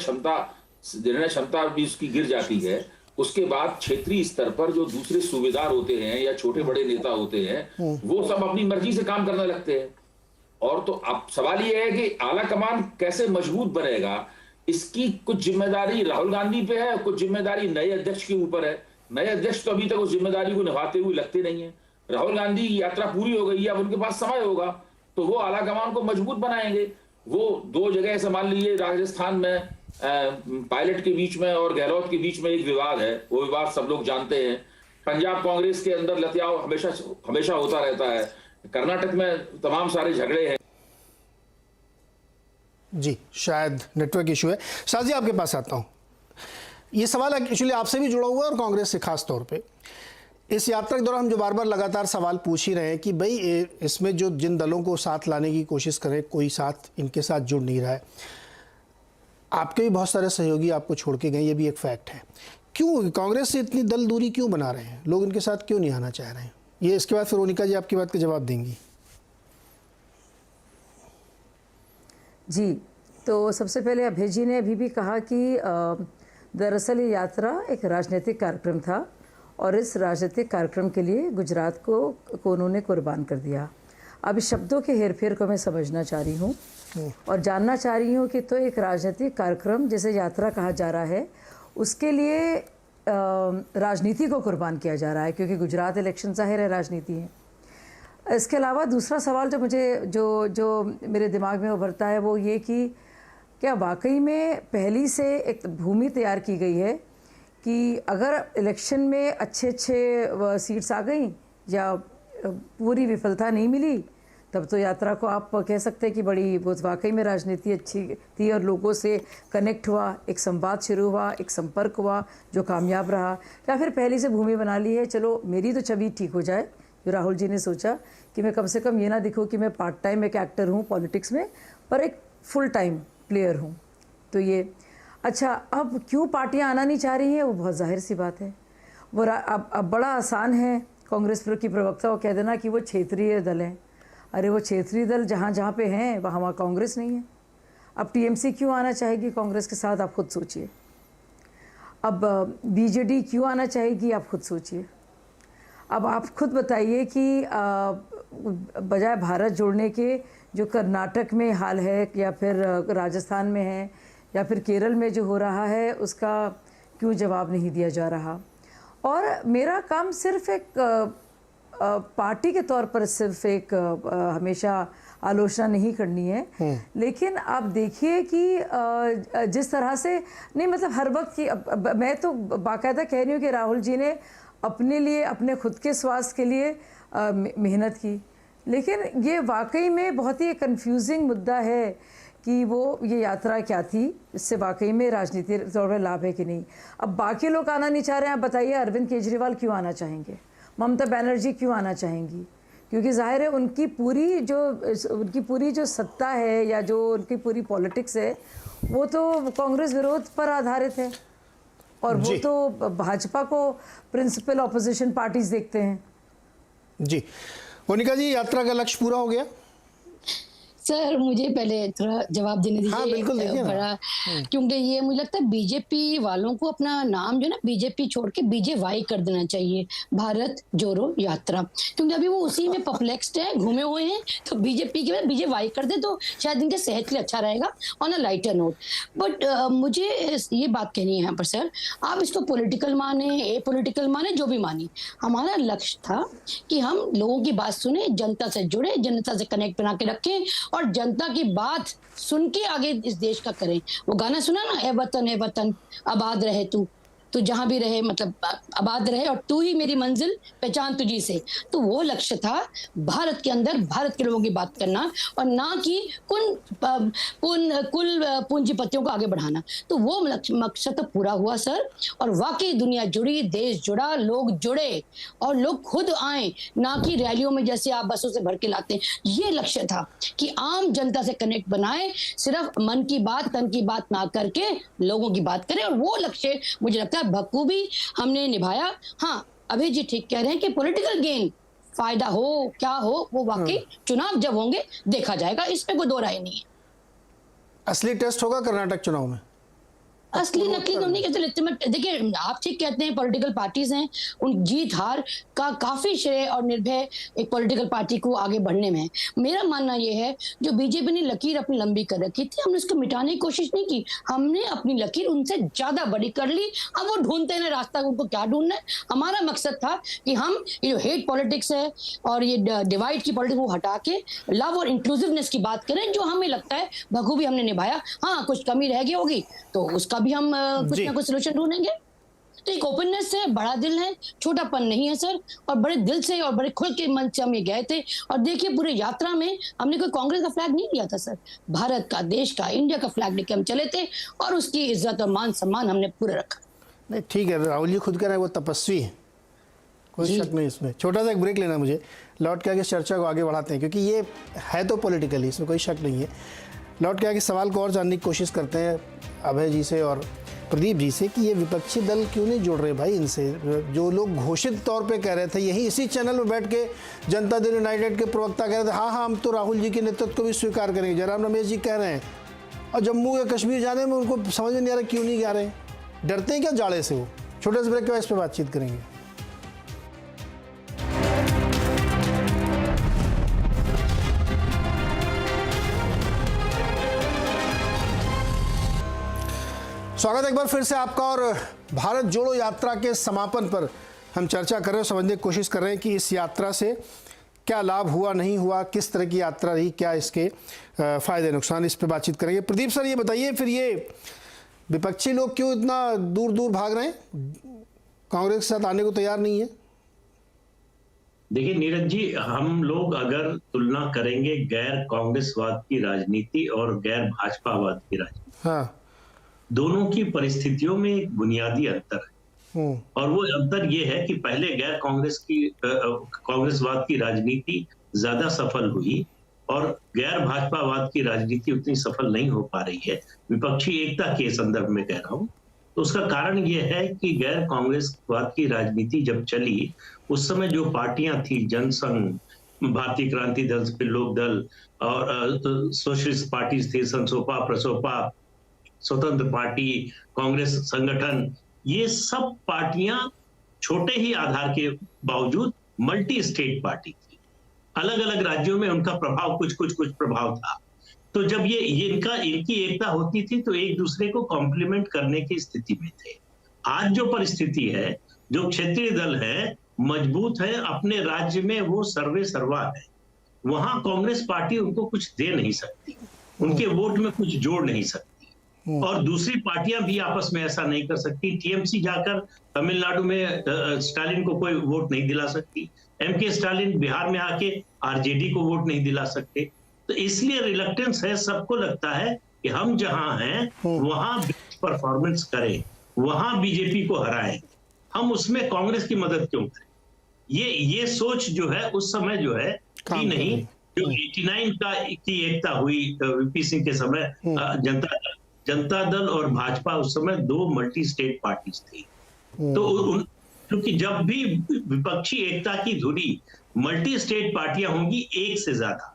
क्षमता भी उसकी गिर जाती है, उसके बाद क्षेत्रीय स्तर पर जो दूसरे सूबेदार होते हैं या छोटे बड़े नेता होते हैं, वो सब अपनी मर्जी से काम करने लगते हैं। और तो अब सवाल ये है कि आला कमान कैसे मजबूत बनेगा, इसकी कुछ जिम्मेदारी राहुल गांधी पे है, कुछ जिम्मेदारी नए अध्यक्ष के ऊपर है। नए अध्यक्ष तो अभी तक उस जिम्मेदारी को निभाते हुए लगते नहीं है। राहुल गांधी की यात्रा पूरी हो गई है, अब उनके पास समय होगा तो वो आला कमान को मजबूत बनाएंगे। वो दो जगह ऐसे मान लीजिए, राजस्थान में पायलट के बीच में और गहलोत के बीच में एक विवाद है, वो विवाद सब लोग जानते हैं। पंजाब कांग्रेस के अंदर लतियाव हमेशा होता रहता है। कर्नाटक में तमाम सारे झगड़े हैं। जी, शायद नेटवर्क इशू है। शाह जी, आपके पास आता हूँ। ये सवाल एक्चुअली आपसे भी जुड़ा हुआ है और कांग्रेस से खास तौर पे। इस यात्रा के दौरान हम जो बार बार लगातार सवाल पूछ ही रहे हैं कि भाई इसमें जो जिन दलों को साथ लाने की कोशिश करें, कोई साथ इनके साथ जुड़ नहीं रहा है। आपके भी बहुत सारे सहयोगी आपको छोड़ के गए, ये भी एक फैक्ट है। क्यों कांग्रेस से इतनी दल दूरी क्यों बना रहे हैं लोग, इनके साथ क्यों नहीं आना चाह रहे हैं? ये इसके बाद फिर मोनिका जी आपकी बात का जवाब देंगी। जी, तो सबसे पहले अभय जी ने अभी भी कहा कि दरअसल ये यात्रा एक राजनीतिक कार्यक्रम था और इस राजनीतिक कार्यक्रम के लिए गुजरात को उन्होंने कुर्बान कर दिया। अब इस शब्दों के हेरफेर को मैं समझना चाह रही हूँ और जानना चाह रही हूँ कि तो एक राजनीतिक कार्यक्रम जिसे यात्रा कहा जा रहा है, उसके लिए राजनीति को कुर्बान किया जा रहा है, क्योंकि गुजरात इलेक्शन ज़ाहिर है राजनीति है। इसके अलावा दूसरा सवाल जो मुझे जो मेरे दिमाग में उभरता है वो ये कि क्या वाकई में पहली से एक भूमि तैयार की गई है कि अगर इलेक्शन में अच्छे सीट्स आ गई या पूरी विफलता नहीं मिली, तब तो यात्रा को आप कह सकते हैं कि बड़ी वाकई में राजनीति अच्छी थी और लोगों से कनेक्ट हुआ, एक संवाद शुरू हुआ, एक संपर्क हुआ जो कामयाब रहा। या फिर पहली से भूमि बना ली है, चलो मेरी तो छवि ठीक हो जाए, जो राहुल जी ने सोचा कि मैं कम से कम ये ना दिखूं कि मैं पार्ट टाइम एक एक्टर हूँ पॉलिटिक्स में, पर एक फुल टाइम प्लेयर हूँ। तो ये अच्छा, अब क्यों पार्टियां आना नहीं चाह रही हैं, वो बहुत जाहिर सी बात है। वो अब बड़ा आसान है कांग्रेस की प्रवक्ता को कह देना कि वो क्षेत्रीय दल हैं। अरे वो क्षेत्रीय दल जहाँ जहाँ पे हैं वहाँ कांग्रेस नहीं है। अब टीएमसी क्यों आना चाहेगी कांग्रेस के साथ, आप खुद सोचिए। अब बीजेडी क्यों आना चाहेगी, आप खुद सोचिए। अब आप खुद बताइए कि बजाय भारत जोड़ने के जो कर्नाटक में हाल है या फिर राजस्थान में है या फिर केरल में जो हो रहा है, उसका क्यों जवाब नहीं दिया जा रहा। और मेरा काम सिर्फ एक पार्टी के तौर पर सिर्फ एक हमेशा आलोचना नहीं करनी है, लेकिन आप देखिए कि जिस तरह से नहीं, मतलब हर वक्त की मैं तो बाकायदा कह रही हूँ कि राहुल जी ने अपने लिए, अपने खुद के स्वास्थ्य के लिए मेहनत की, लेकिन ये वाकई में बहुत ही कंफ्यूजिंग मुद्दा है कि वो ये यात्रा क्या थी, इससे वाकई में राजनीति तौर पर लाभ है कि नहीं। अब बाकी लोग आना नहीं चाह रहे हैं, आप बताइए अरविंद केजरीवाल क्यों आना चाहेंगे, ममता बनर्जी क्यों आना चाहेंगी? क्योंकि जाहिर है उनकी पूरी जो सत्ता है या जो उनकी पूरी पॉलिटिक्स है वो तो कांग्रेस विरोध पर आधारित है और वो तो भाजपा को प्रिंसिपल ऑपोजिशन पार्टीज देखते हैं। जी, मोनिका जी, यात्रा का लक्ष्य पूरा हो गया? सर मुझे पहले थोड़ा जवाब देने दीजिए। हाँ, बिल्कुल दीजिए ना। बड़ा क्योंकि ये मुझे लगता है बीजेपी वालों को अपना नाम जो ना बीजेपी छोड़ के बीजेवाई कर देना चाहिए, भारत जोड़ो यात्रा, क्योंकि अभी वो उसी में परप्लेक्स्ड है, घूमे हुए हैं। तो बीजेपी के बाद बीजेवाई कर दे तो शायद इनके सेहत के लिए अच्छा रहेगा on a lighter note. But मुझे ये बात कहनी है यहाँ पर सर, आप इसको पॉलिटिकल माने, ए पॉलिटिकल माने, जो भी माने, हमारा लक्ष्य था कि हम लोगों की बात सुने, जनता से जुड़े, जनता से कनेक्ट बना के रखें और जनता की बात सुन के आगे इस देश का करें। वो गाना सुना ना, ए वतन आबाद रहे तू जहां भी रहे, मतलब आबाद रहे और तू ही मेरी मंजिल, पहचान तुझी से। तो वो लक्ष्य था भारत के अंदर भारत के लोगों की बात करना और ना कि कुल पूंजीपतियों को आगे बढ़ाना। तो वो मकसद तो पूरा हुआ सर, और वाकई दुनिया जुड़ी, देश जुड़ा, लोग जुड़े और लोग खुद आए, ना कि रैलियों में जैसे आप बसों से भर के लाते हैं। ये लक्ष्य था कि आम जनता से कनेक्ट बनाए, सिर्फ मन की बात तन की बात ना करके लोगों की बात करें, और वो लक्ष्य मुझे लगता है बखूबी हमने निभाया। हाँ, अभय जी ठीक कह रहे हैं कि पॉलिटिकल गेन, फायदा हो क्या हो, वो वाकई चुनाव जब होंगे देखा जाएगा, इसमें कोई दो राय नहीं है। असली टेस्ट होगा कर्नाटक चुनाव में। असली नकली तो नहीं कहते लेजिटिमेट। देखिए आप ठीक कहते हैं, पॉलिटिकल पार्टीज हैं, उन जीत हार का काफी श्रेय और निर्भय एक पॉलिटिकल पार्टी को आगे बढ़ने में है। मेरा मानना यह है, जो बीजेपी ने लकीर अपनी लंबी कर रखी थी, हमने उसको मिटाने की कोशिश नहीं की, हमने अपनी लकीर उनसे ज्यादा बड़ी कर ली। अब वो ढूंढते हैं रास्ता, उनको क्या ढूंढना है। हमारा मकसद था कि हम ये जो हेट पॉलिटिक्स है और ये डिवाइड की पॉलिटिक्स वो हटा के लव और इंक्लूसिवनेस की बात करें, जो हमें लगता है बखूबी हमने निभाया। हाँ, कुछ कमी रह गई होगी तो उसका भी हम कुछ ना कुछ सोल्यूशन ढूंढेंगे। तो एक ओपननेस है, बड़ा दिल है, छोटापन नहीं है सर, और बड़े दिल से और बड़े खुल के मन से हम ये गए थे। और देखिए पूरे यात्रा में हमने कोई कांग्रेस का फ्लैग नहीं लिया था सर, भारत का, देश का, इंडिया का फ्लैग लेके हम चले थे और उसकी इज्जत और मान सम्मान हमने पूरा रखा। नहीं ठीक है, राहुल जी खुद कह रहे हैं वो तपस्वी है, कोई शक नहीं इसमें। छोटा सा एक ब्रेक लेना मुझे, लौट के आगे चर्चा को आगे बढ़ाते हैं, क्योंकि ये है तो पॉलिटिकली, इसमें कोई शक नहीं है। लौट के आगे सवाल को और जानने की कोशिश करते हैं अभय जी से और प्रदीप जी से कि ये विपक्षी दल क्यों नहीं जुड़ रहे भाई इनसे। जो लोग घोषित तौर पे कह रहे थे, यही इसी चैनल में बैठ के जनता दल यूनाइटेड के प्रवक्ता कह रहे थे हाँ हम तो राहुल जी के नेतृत्व को भी स्वीकार करेंगे, जयराम रमेश जी कह रहे हैं, और जम्मू या कश्मीर जाने में उनको समझ में नहीं आ रहा क्यों नहीं जा रहे, डरते हैं क्या जाड़े से। वो छोटे से ब्रेक के बाद इस पर बातचीत करेंगे। स्वागत है एक बार फिर से आपका, और भारत जोड़ो यात्रा के समापन पर हम चर्चा कर रहे हैं, समझने की कोशिश कर रहे हैं कि इस यात्रा से क्या लाभ हुआ, नहीं हुआ, किस तरह की यात्रा रही, क्या इसके फायदे नुकसान, इस पे बातचीत करेंगे। प्रदीप सर ये बताइए फिर, ये विपक्षी लोग क्यों इतना दूर दूर भाग रहे हैं, कांग्रेस के साथ आने को तैयार नहीं है? देखिए नीरज जी, हम लोग अगर तुलना करेंगे गैर कांग्रेसवाद की राजनीति और गैर भाजपावाद की राजनीति, हाँ, दोनों की परिस्थितियों में एक बुनियादी अंतर है। और वो अंतर ये है कि पहले गैर कांग्रेसवाद की राजनीति ज्यादा सफल हुई और गैर भाजपावाद की राजनीति उतनी सफल नहीं हो पा रही है, विपक्षी एकता के संदर्भ में कह रहा हूं। तो उसका कारण ये है कि गैर कांग्रेसवाद की राजनीति जब चली, उस समय जो पार्टियां थी, जनसंघ, भारतीय क्रांति दल, फिर लोक दल और सोशलिस्ट पार्टीज थी, संसोपा, प्रसोपा, स्वतंत्र पार्टी, कांग्रेस संगठन, ये सब पार्टियां छोटे ही आधार के बावजूद मल्टी स्टेट पार्टी थी। अलग अलग राज्यों में उनका प्रभाव कुछ प्रभाव था। तो जब ये इनकी एकता होती थी तो एक दूसरे को कॉम्प्लीमेंट करने की स्थिति में थे। आज जो परिस्थिति है, जो क्षेत्रीय दल है मजबूत है, अपने राज्य में वो सर्वे सर्वा है, वहां कांग्रेस पार्टी उनको कुछ दे नहीं सकती, उनके वोट में कुछ जोड़ नहीं सकती, और दूसरी पार्टियां भी आपस में ऐसा नहीं कर सकती। टीएमसी जाकर तमिलनाडु में स्टालिन को कोई वोट नहीं दिला सकती, एमके स्टालिन बिहार में आके आरजेडी को वोट नहीं दिला सकते। तो इसलिए रिलक्टेंस है, सबको लगता है कि हम जहां हैं वहां परफॉर्मेंस करें, वहां बीजेपी को हराएं, हम उसमें कांग्रेस की मदद क्यों करें। ये सोच जो है उस समय जो है थी नहीं। जो 89 की एकता हुई वीपी सिंह के समय, जनता दल और भाजपा उस समय दो मल्टी स्टेट पार्टीज थी। तो क्योंकि जब भी विपक्षी एकता की धुरी मल्टी स्टेट पार्टियां होंगी एक से ज्यादा,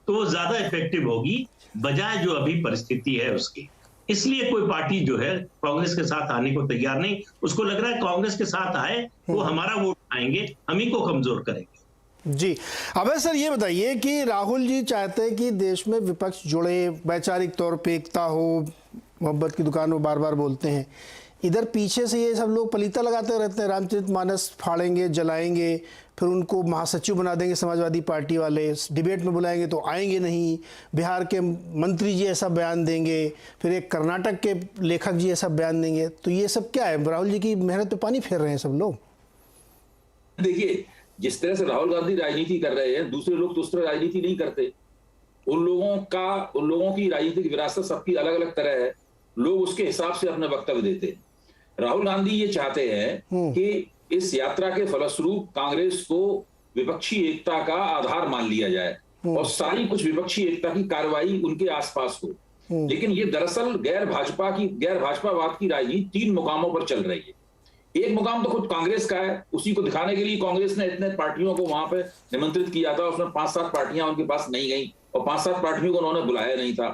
तो वो ज्यादा इफेक्टिव होगी बजाय जो अभी परिस्थिति है उसकी। इसलिए कोई पार्टी जो है कांग्रेस के साथ आने को तैयार नहीं। उसको लग रहा है कांग्रेस के साथ आए वो हमारा वोट आएंगे, हम ही को कमजोर करेंगे। जी अबे सर ये बताइए कि राहुल जी चाहते हैं कि देश में विपक्ष जुड़े, वैचारिक तौर पे एकता हो, मोहब्बत की दुकान वो बार बार बोलते हैं। इधर पीछे से ये सब लोग पलीता लगाते रहते हैं, रामचरितमानस फाड़ेंगे, जलाएंगे, फिर उनको महासचिव बना देंगे समाजवादी पार्टी वाले, डिबेट में बुलाएंगे तो आएंगे नहीं, बिहार के मंत्री जी ऐसा बयान देंगे, फिर एक कर्नाटक के लेखक जी ऐसा बयान देंगे। तो ये सब क्या है? राहुल जी की मेहनत पे पानी फेर रहे हैं सब लोग। देखिए, जिस तरह से राहुल गांधी राजनीति कर रहे हैं, दूसरे लोग तो उस तरह राजनीति नहीं करते। उन लोगों की राजनीतिक विरासत सबकी अलग अलग तरह है, लोग उसके हिसाब से अपने वक्तव्य देते हैं। राहुल गांधी ये चाहते हैं कि इस यात्रा के फलस्वरूप कांग्रेस को विपक्षी एकता का आधार मान लिया जाए और सारी कुछ विपक्षी एकता की कार्रवाई उनके आसपास हो। लेकिन ये दरअसल गैर भाजपावाद की राजनीति 3 मुकामों पर चल रही है। एक मुकाम तो खुद कांग्रेस का है, उसी को दिखाने के लिए कांग्रेस ने इतने पार्टियों को वहां पे निमंत्रित किया था, उसमें 5-7 पार्टियां उनके पास नहीं गई और 5-7 पार्टियों को उन्होंने बुलाया नहीं था।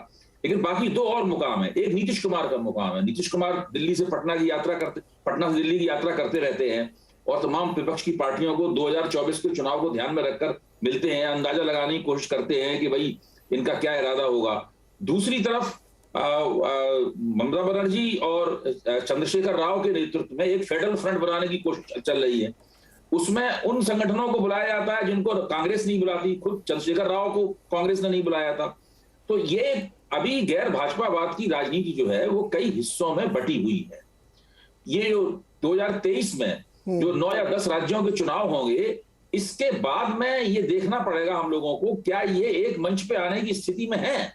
लेकिन बाकी 2 और मुकाम है। एक नीतीश कुमार का मुकाम है। नीतीश कुमार पटना से दिल्ली की यात्रा करते रहते हैं और तमाम विपक्ष की पार्टियों को 2024 के चुनाव को ध्यान में रखकर मिलते हैं, अंदाजा लगाने की कोशिश करते हैं कि भाई इनका क्या इरादा होगा। दूसरी तरफ ममता बनर्जी और चंद्रशेखर राव के नेतृत्व में एक फेडरल फ्रंट बनाने की कोशिश चल रही है। उसमें उन संगठनों को बुलाया जाता है जिनको कांग्रेस नहीं बुलाती, खुद चंद्रशेखर राव को कांग्रेस ने नहीं बुलाया था। तो ये अभी गैर भाजपावाद की राजनीति जो है वो कई हिस्सों में बटी हुई है। ये जो 2023 में जो 9 या 10 राज्यों के चुनाव होंगे, इसके बाद में ये देखना पड़ेगा हम लोगों को, क्या ये एक मंच पे आने की स्थिति में है?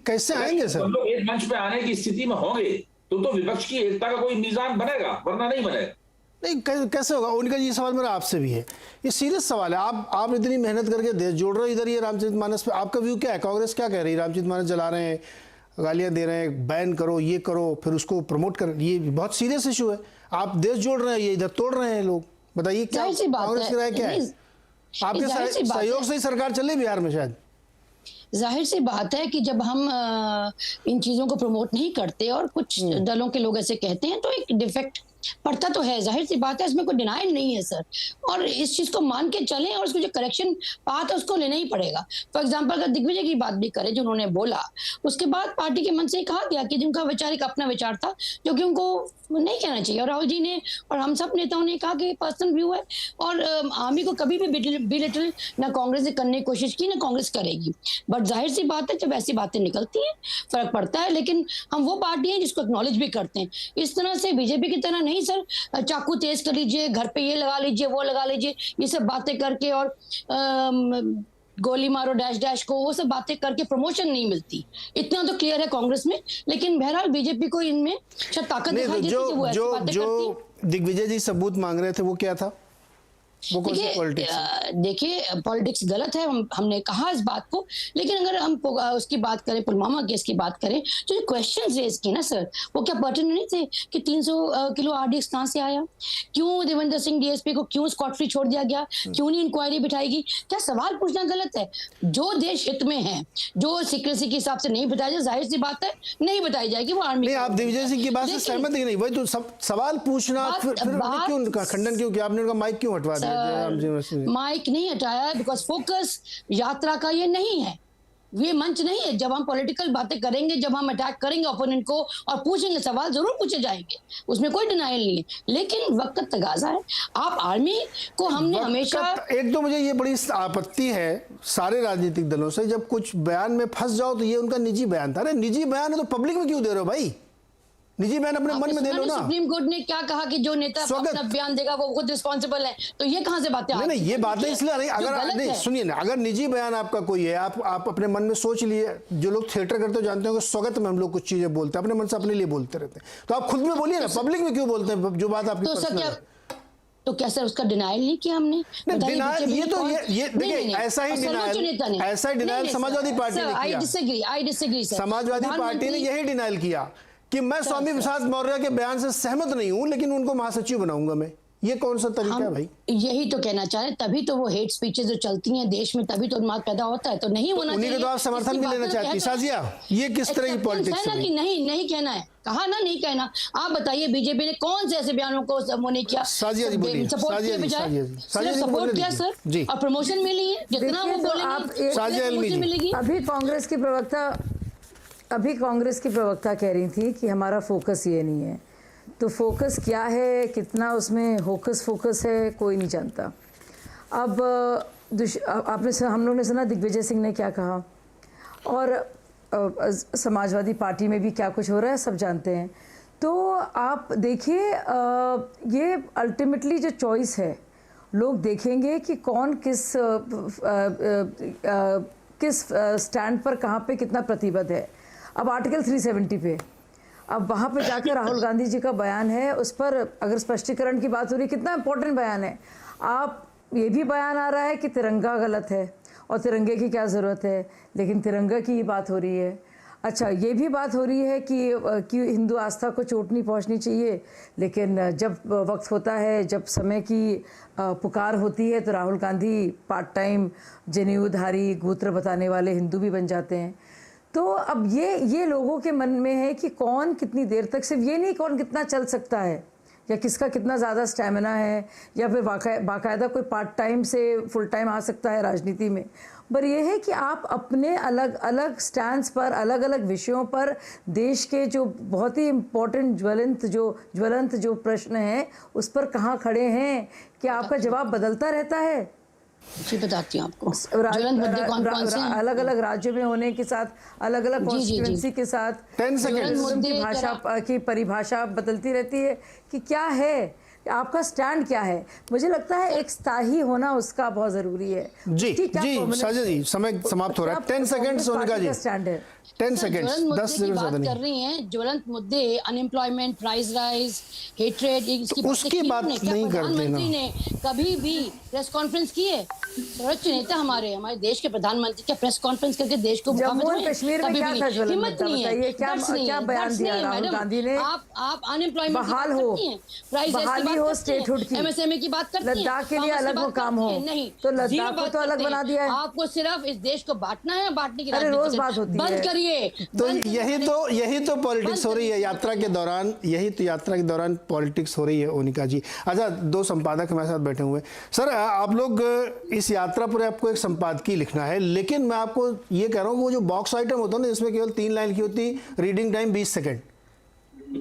कैसे आएंगे सर? लोग एक मंच पे आने की स्थिति में होंगे तो विपक्ष की एकता का कोई मीजान बनेगा, वरना नहीं बनेगा। नहीं कैसे होगा? उनका ये सवाल मेरा आपसे भी है, ये सीरियस सवाल है। आप इतनी मेहनत करके देश जोड़ रहे हो, इधर ये रामचरितमानस पे आपका व्यू क्या है? कांग्रेस क्या कह रही है? रामचरितमानस जला रहे हैं, गालियां दे रहे हैं, बैन करो, ये करो, फिर उसको प्रमोट कर, ये बहुत सीरियस इशू है। आप देश जोड़ रहे हैं, ये इधर तोड़ रहे हैं लोग। बताइए क्या कांग्रेस की राय क्या है? आपके सहयोग से ही सरकार चले बिहार में शायद। जाहिर सी बात है कि जब हम इन चीजों को प्रमोट नहीं करते और कुछ दलों के लोग ऐसे कहते हैं तो एक डिफेक्ट पड़ता तो है, जाहिर सी बात है, इसमें कोई डिनाइल नहीं है सर। और इस चीज को मान के चलें और उसको जो करेक्शन पाथ है उसको लेना ही पड़ेगा। फॉर एग्जांपल अगर दिग्विजय की बात भी करें जो उन्होंने बोला, उसके बाद पार्टी के मन से कहा गया कि जिनका वैचारिक अपना विचार था जो कि उनको नहीं कहना चाहिए, और राहुल जी ने और हम सब नेताओं ने कहा कि पर्सनल व्यू है और आर्मी को कभी भी बिलिटल ना कांग्रेस ने करने की कोशिश की ना कांग्रेस करेगी। बट जाहिर सी बात है जब ऐसी बातें निकलती हैं फर्क पड़ता है, लेकिन हम वो पार्टी है जिसको एक्नॉलेज भी करते हैं। इस तरह से बीजेपी की तरह नहीं सर, चाकू तेज कर लीजिए, घर पे ये लगा लीजिए, वो लगा लीजिए, ये सब बातें करके और गोली मारो डैश डैश को, वो सब बातें करके प्रमोशन नहीं मिलती। इतना तो क्लियर है कांग्रेस में। लेकिन बहरहाल बीजेपी को इनमें शायद ताकत दिखाई देती है, वो ऐसी बातें करती। जो दिग्विजय जी सबूत मांग रहे थे वो क्या था? वो कौन सी पॉलिटिक्स? देखिए पॉलिटिक्स गलत है, हमने कहा इस बात को। लेकिन अगर हम उसकी बात करें, पुलवामा केस की बात करें, तो जो क्वेश्चन रेज किए ना सर, वो क्या पर्टिनेंट नहीं थे कि 300 किलो आरडीएक्स कहां से आया, क्यों देवेंद्र सिंह डीएसपी को क्यों स्कॉट फ्री छोड़ दिया गया, क्यों नहीं इंक्वायरी बिठाएगी? क्या सवाल पूछना गलत है? जो देश हित में है, जो सीक्रेसी के हिसाब से नहीं बताया जाए, जाहिर सी बात है नहीं बताई जाएगी वो आर्मी। नहीं, आप दिग्विजय सिंह की बात से सहमत ही नहीं? वही तो सवाल पूछना, फिर क्यों उनका खंडन क्यों किया आपने? उनका माइक क्यों हटवा दिया? माइक नहीं हटाया बिकॉज फोकस यात्रा का ये नहीं है, ये मंच नहीं है। जब हम पॉलिटिकल बातें करेंगे, जब हम अटैक करेंगे ओपोनेंट को और पूछेंगे, सवाल जरूर पूछे जाएंगे, उसमें कोई डिनाइल नहीं है, लेकिन वक्त तगाजा है। आप आर्मी को हमने हमेशा एक तो मुझे ये बड़ी आपत्ति है सारे राजनीतिक दलों से, जब कुछ बयान में फंस जाओ तो ये उनका निजी बयान था। अरे निजी बयान है तो पब्लिक में क्यों दे रहे हो भाई? निजी बयान अपने मन में दे लो ना। सुप्रीम कोर्ट ने क्या कहा कि जो नेता अपना बयान देगा वो खुद रिस्पॉन्सिबल है, तो ये कहां से बातें? नहीं, ये बातें इसलिए नहीं, अगर नहीं सुनिए ना, अगर निजी बयान आपका कोई है, आप अपने मन में सोच लिए, जो लोग थिएटर करते हो जानते हो कि स्वागत में हम लोग कुछ चीजें बोलते हैं, अपने मन से अपने लिए बोलते रहते हैं, तो आप खुद में बोलिए ना, पब्लिक में क्यों बोलते हैं जो बात आपकी पर्सनल है? तो क्या सर उसका डिनाइल नहीं किया हमने? डिनाइल ये देखिए, ऐसा ही डिनाइल समाजवादी पार्टी ने किया। I disagree sir. Samajwadi party ने यही डिनाइल किया कि मैं स्वामी प्रसाद मौर्य के बयान से सहमत नहीं हूं, लेकिन उनको महासचिव बनाऊंगा मैं। ये कौन सा तरीका है भाई? यही तो कहना चाह रहे, तभी तो वो हेट स्पीचेस जो चलती हैं देश में, तभी तो उन्माद पैदा होता है। तो नहीं होना चाहिए। उन्हीं को तो आप समर्थन भी लेना चाहती शाजिया, ये किस तरह की पॉलिटिक्स है? कि नहीं कहना है, कहा ना नहीं कहना। आप बताइए बीजेपी ने कौन से ऐसे बयानों को वो नहीं किया, साजिया जी बोलिए, सपोर्ट किया, बजाय सपोर्ट किया सर, और प्रमोशन मिली है। जितना वो बोलेंगे प्रमोशन मिलेगी। अभी कांग्रेस की प्रवक्ता कह रही थी कि हमारा फोकस ये नहीं है। तो फोकस क्या है, कितना उसमें होकस फोकस है, कोई नहीं जानता। अब हम लोग ने सुना दिग्विजय सिंह ने क्या कहा, और समाजवादी पार्टी में भी क्या कुछ हो रहा है सब जानते हैं। तो आप देखिए, ये अल्टीमेटली जो चॉइस है, लोग देखेंगे कि कौन किस स्टैंड पर कहाँ पे कितना प्रतिबद्ध है। अब आर्टिकल 370 पे, अब वहाँ पे जाकर राहुल गांधी जी का बयान है, उस पर अगर स्पष्टीकरण की बात हो रही, कितना इंपॉर्टेंट बयान है। आप ये भी बयान आ रहा है कि तिरंगा गलत है और तिरंगे की क्या ज़रूरत है, लेकिन तिरंगा की ही बात हो रही है। अच्छा, ये भी बात हो रही है कि हिंदू आस्था को चोट नहीं पहुंचनी चाहिए, लेकिन जब वक्त होता है, जब समय की पुकार होती है, तो राहुल गांधी पार्ट टाइम जनेऊधारी गोत्र बताने वाले हिंदू भी बन जाते हैं। तो अब ये लोगों के मन में है कि कौन कितनी देर तक, सिर्फ ये नहीं कौन कितना चल सकता है, या किसका कितना ज़्यादा स्टैमिना है, या फिर बाकायदा कोई पार्ट टाइम से फुल टाइम आ सकता है राजनीति में। पर यह है कि आप अपने अलग अलग स्टैंड्स पर, अलग अलग विषयों पर, देश के जो बहुत ही इम्पोर्टेंट ज्वलंत जो प्रश्न हैं उस पर कहाँ खड़े हैं, क्या आपका जवाब बदलता रहता है? जी बताती हूँ आपको। अलग अलग राज्यों में होने के साथ, अलग अलग कॉन्स्टिट्यूएंसी के साथ 10 सेकंड की भाषा की परिभाषा बदलती रहती है कि क्या है, आपका स्टैंड क्या है। मुझे लगता है एक स्थायी होना उसका बहुत जरूरी है। जी साजिया जी, समय समाप्त हो रहा है। 10 सेकंड सोनिका जी, स्टैंड है 10 सेकंड्स, 10 सेकंड बात कर रही हैं। ज्वलंत मुद्दे, अनएम्प्लॉयमेंट, प्राइस राइज, हेट्रेड, उसकी बात नहीं करते ना। प्रधानमंत्री ने कभी भी प्रेस कॉन्फ्रेंस की है? सर्वोच्च नेता हमारे देश के प्रधानमंत्री क्या प्रेस कॉन्फ्रेंस करके देश को जम्मू और कश्मीर में क्या था ज्वलंत मुद्दा? बताइए, क्या बयान दिया राहुल गांधी ने? आप अनएम्प्लॉयमेंट बहाल हो स्टेटहुड की, एमएसएमई की बात करती हैं, लद्दाख के लिए अलग मुकाम हो, नहीं तो लद्दाख को तो अलग बना दिया है। आपको सिर्फ इस देश को बांटना है, बांटने की रोज बात होती है, बंद करिए। तो यही तो पॉलिटिक्स हो रही है यात्रा के दौरान, यही तो यात्रा के दौरान पॉलिटिक्स हो रही है ओनिका जी। अच्छा, 2 संपादक हमारे साथ बैठे हुए। सर, आप लोग इस यात्रा पर आपको एक संपादकीय लिखना है, लेकिन मैं आपको ये कह रहा हूँ, वो जो बॉक्स आइटम होता है ना, इसमें केवल 3 लाइन की होती, रीडिंग टाइम 20 सेकेंड।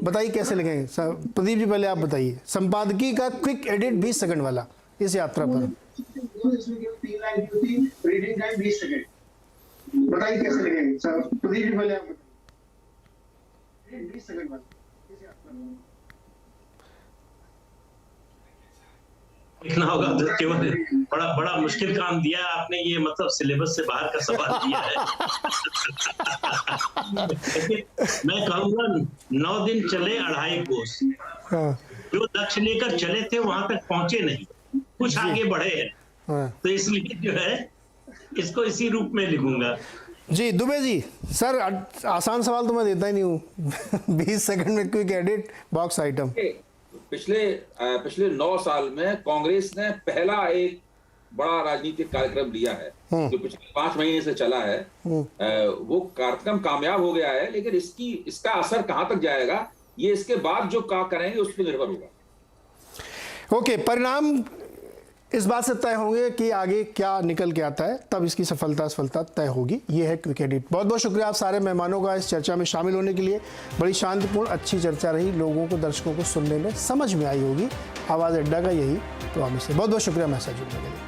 बताइए कैसे लिखेंगे? प्रदीप जी पहले आप बताइए, संपादकीय का क्विक एडिट 20 सेकंड वाला इस यात्रा पर। इसमें केवल 3 लाइन की होती, रीडिंग टाइम 20 सेकंड। बताइए कैसे लिखेंगे? प्रदीप जी पहले आप बताइए, 20 सेकंड वाला इस यात्रा पर लिखना होगा। तो केवल बड़ा मुश्किल काम दिया है आपने, ये मतलब सिलेबस से बाहर का सवाल दिया है। मैं कहूँगा 9 दिन चले 2.5 कोस। जो लक्ष्य लेकर चले थे वहां तक पहुंचे नहीं, कुछ आगे बढ़े हैं। तो इसलिए जो है इसको इसी रूप में लिखूंगा। जी दुबे जी, सर आसान सवाल तो मैं देता ही नहीं हूँ। 20 सेकंड में क्विक एडिट बॉक्स आइटम। पिछले 9 साल में कांग्रेस ने पहला एक बड़ा राजनीतिक कार्यक्रम लिया है जो पिछले 5 महीने से चला है। वो कार्यक्रम कामयाब हो गया है, लेकिन इसका असर कहां तक जाएगा ये इसके बाद जो काम करेंगे उस पर निर्भर होगा। ओके, परिणाम इस बात से तय होंगे कि आगे क्या निकल के आता है, तब इसकी सफलता तय होगी। ये है क्विक एडिट। बहुत बहुत शुक्रिया आप सारे मेहमानों का इस चर्चा में शामिल होने के लिए। बड़ी शांतिपूर्ण अच्छी चर्चा रही, लोगों को, दर्शकों को सुनने में समझ में आई होगी। आवाज़ अड्डा का यही प्रॉमिस है। बहुत बहुत शुक्रिया मेरे साथ जुड़ने के लिए।